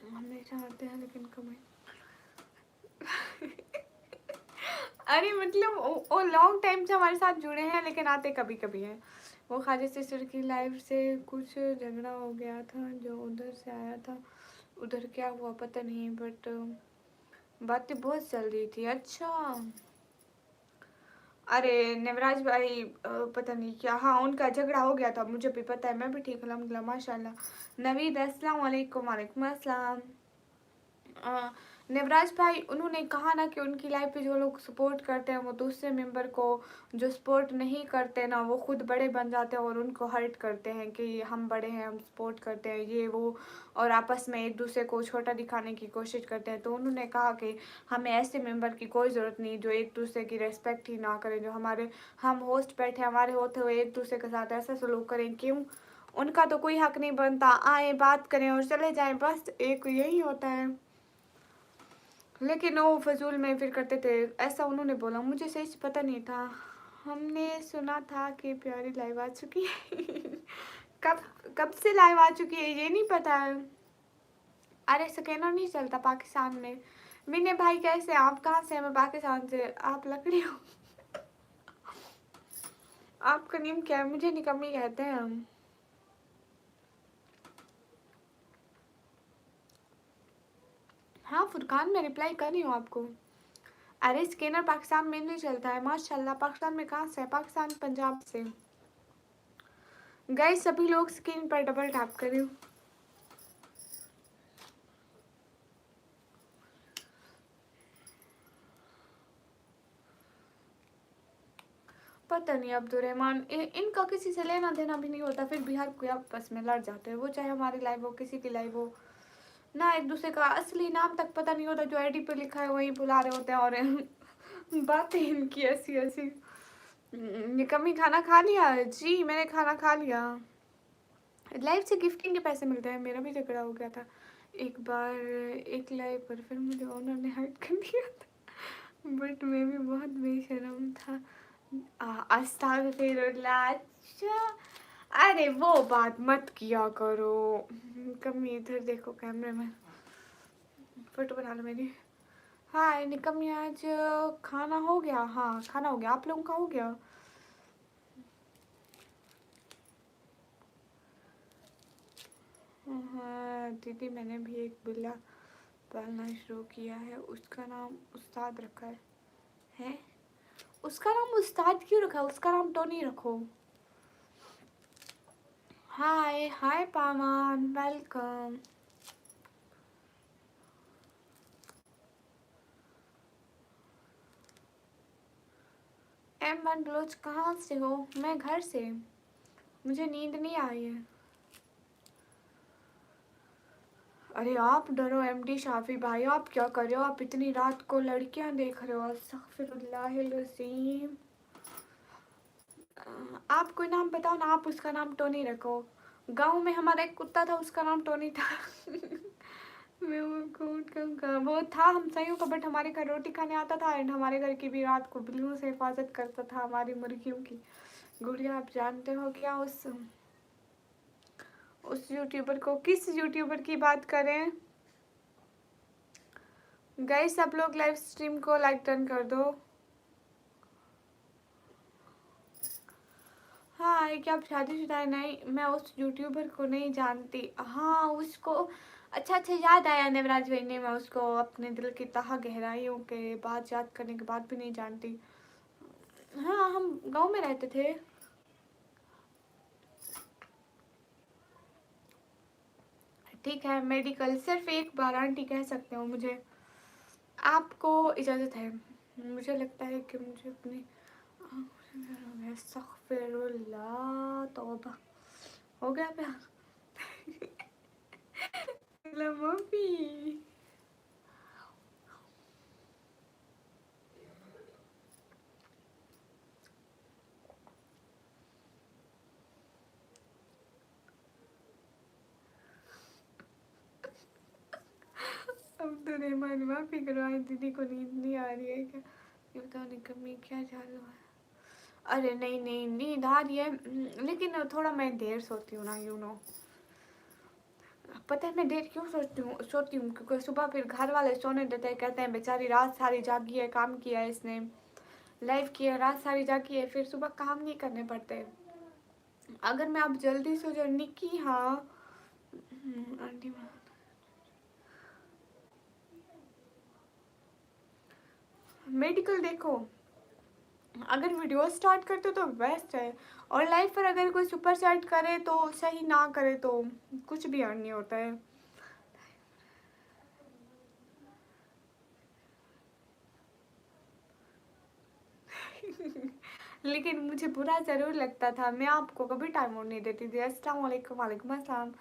हमेशा आते हैं लेकिन कमेंट। अरे मतलब वो लॉन्ग टाइम से हमारे साथ जुड़े हैं, लेकिन आते कभी कभी हैं। वो खाली सिस्टर की लाइफ से कुछ झगड़ा हो गया था, जो उधर से आया था। उधर क्या हुआ पता नहीं, बट बातें बहुत चल रही थी। अच्छा अरे नवराज भाई पता नहीं क्या, हाँ उनका झगड़ा हो गया था, मुझे भी पता है। मैं भी ठीक अलहमदुलिल्लाह माशाल्लाह। नवीद अस्सलाम वालेकुम। वालेकुम अस्सलाम। नवराज भाई उन्होंने कहा ना कि उनकी लाइफ पे जो लोग सपोर्ट करते हैं वो दूसरे मेंबर को जो सपोर्ट नहीं करते ना, वो खुद बड़े बन जाते हैं और उनको हर्ट करते हैं कि हम बड़े हैं, हम सपोर्ट करते हैं ये वो, और आपस में एक दूसरे को छोटा दिखाने की कोशिश करते हैं। तो उन्होंने कहा कि हमें ऐसे मेंबर की कोई ज़रूरत नहीं जो एक दूसरे की रेस्पेक्ट ही ना करें, जो हमारे हम होस्ट बैठे हमारे होते हुए एक दूसरे के साथ ऐसा सलूक करें। क्यों? उनका तो कोई हक नहीं बनता, आए बात करें और चले जाएं, बस एक यही होता है। लेकिन वो फजूल में फिर करते थे ऐसा, उन्होंने बोला, मुझे सही से पता नहीं था। हमने सुना था कि प्यारी लाइव आ चुकी है। कब कब से लाइव आ चुकी है ये नहीं पता है। अरे स्कैनर नहीं चलता पाकिस्तान में। मिने भाई कैसे, आप कहाँ से हैं? मैं पाकिस्तान से। आप लकड़ी हो? आपका नेम क्या है? मुझे निकम्मी कहते हैं हम। हाँ फुरकान, मैं रिप्लाई कर रही हूँ आपको। अरे स्कैनर पाकिस्तान में नहीं चलता है माशाल्लाह। पाकिस्तान में कहाँ से है? पाकिस्तान पंजाब से। गाइस सभी लोग स्क्रीन पर डबल टैप करें। पता नहीं अब्दुलरहमान, इनका किसी से लेना देना भी नहीं होता, फिर भी हर कोई आपस में लड़ जाते हैं। वो चाहे हमारी लाइव हो किसी की लाइव हो ना, एक दूसरे का असली नाम तक पता नहीं होता, जो आईडी पे लिखा है वही बुला रहे होते हैं। और बातें इनकी ऐसी ऐसी। निकम्मी खाना खा लिया? जी मैंने खाना खा लिया। लाइव से गिफ्टिंग के पैसे मिलते हैं। मेरा भी झगड़ा हो गया था एक बार एक लाइव पर, फिर मुझे ओनर ने हाइड कर दिया था, बट मैं भी बहुत बेशरम था। अस्तगफिरुल्लाह। अच्छा अरे वो बात मत किया करो। कमी इधर देखो कैमरे में, फोटो बना लो मेरी। हाय निकम्मी, आज खाना हो गया? हाँ खाना हो गया, आप लोगों का हो गया? हाँ दीदी मैंने भी एक बिल्ला पालना शुरू किया है, उसका नाम उस्ताद रखा है। उसका नाम उस्ताद क्यों रखा? उसका नाम टोनी रखो। हाय हाय पामान, वेलकम। M1 बलोच कहाँ से हो? मैं घर से। मुझे नींद नहीं आई है। अरे आप डरो MD शाफी भाई, आप क्या कर रहे हो? आप इतनी रात को लड़कियां देख रहे हो? अस्तगफिरुल्लाहिल अज़ीम। आप कोई नाम बताओ ना, आप उसका नाम टोनी रखो। गांव में हमारा एक कुत्ता था, उसका नाम टोनी था। मैं वो कोट का वो था हम सही का, बट हमारे घर रोटी खाने आता था एंड हमारे घर की भी रात को बिल्लियों से हिफाजत करता था, हमारी मुर्गियों की। गुड़िया आप जानते हो क्या उस उस यूट्यूबर को, किस यूट्यूबर की बात करें? गाइस सब लोग लाइव स्ट्रीम को लाइक डन कर दो। हाँ है कि आप शादीशुदा है? नहीं, मैं उस यूट्यूबर को नहीं जानती। हाँ उसको, अच्छा अच्छा याद आया नेवराज भाई ने, मैं उसको अपने दिल की तह गहराइयों के बाद याद करने के बाद भी नहीं जानती। हाँ हम गांव में रहते थे। ठीक है, मेडिकल सिर्फ एक बार आंटी कह सकते हो मुझे। आपको इजाज़त है। मुझे लगता है कि मुझे अपनी अस्तगफिरुल्लाह, तौबा हो गया प्यार। मम्मी अब तो रहमान माफी करो, आज दीदी को नींद नहीं आ रही है क्या? ये बताओ नहीं कमी क्या चालू है? अरे नहीं नहीं, नींद आ रही है लेकिन थोड़ा मैं देर सोती हूँ ना, यू नो। पता है मैं देर क्यों सोती हूँ क्योंकि सुबह फिर घर वाले सोने देते हैं, कहते हैं बेचारी रात सारी जागी है, काम किया है इसने, लाइव किया, रात सारी जागी है, फिर सुबह काम नहीं करने पड़ते। अगर मैं अब जल्दी सो जाऊँ निक्की। हाँ आंटी मेडिकल देखो, अगर वीडियो स्टार्ट करते हो तो बेस्ट है, और लाइव पर अगर कोई सुपर चैट करे तो सही, ना करे तो कुछ भी अर्न नहीं होता है। लेकिन मुझे बुरा ज़रूर लगता था, मैं आपको कभी टाइम और नहीं देती थी। अस्सलाम वालेकुम। वालेकुम अस्सलाम।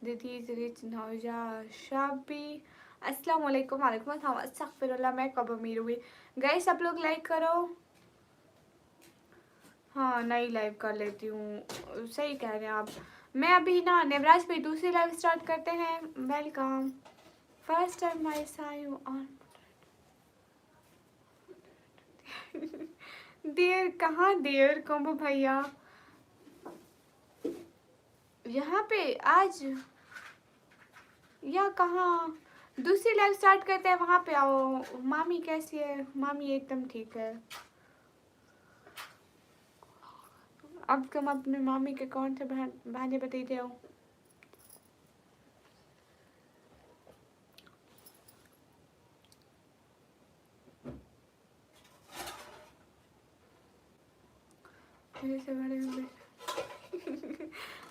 दीदी रिच नौजा शाबी। अस्सलाम वालेकुम। वालेकुम अस्सलाम। अस्तगफिरुल्लाह, मैं कब अमीर हुई? गाइस सब लोग लाइक करो। हाँ नई लाइव कर लेती हूँ, सही कह रहे हैं आप। मैं अभी ना नेवराज पे दूसरी लाइव स्टार्ट करते हैं। वेलकम, फर्स्ट टाइम आई सा यू ऑन। देर कहाँ, देर कम्बो भैया यहाँ पे आज या कहाँ? दूसरी लाइव स्टार्ट करते हैं, वहाँ पे आओ। मामी कैसी है? मामी एकदम ठीक है। अब तुम अपने मामी के कौन से बहाने बताते हो? मेरे से बड़े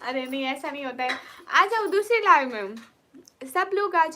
अरे नहीं ऐसा नहीं होता है। आ जाओ दूसरी लाइव में, सब लोग आ जाओ।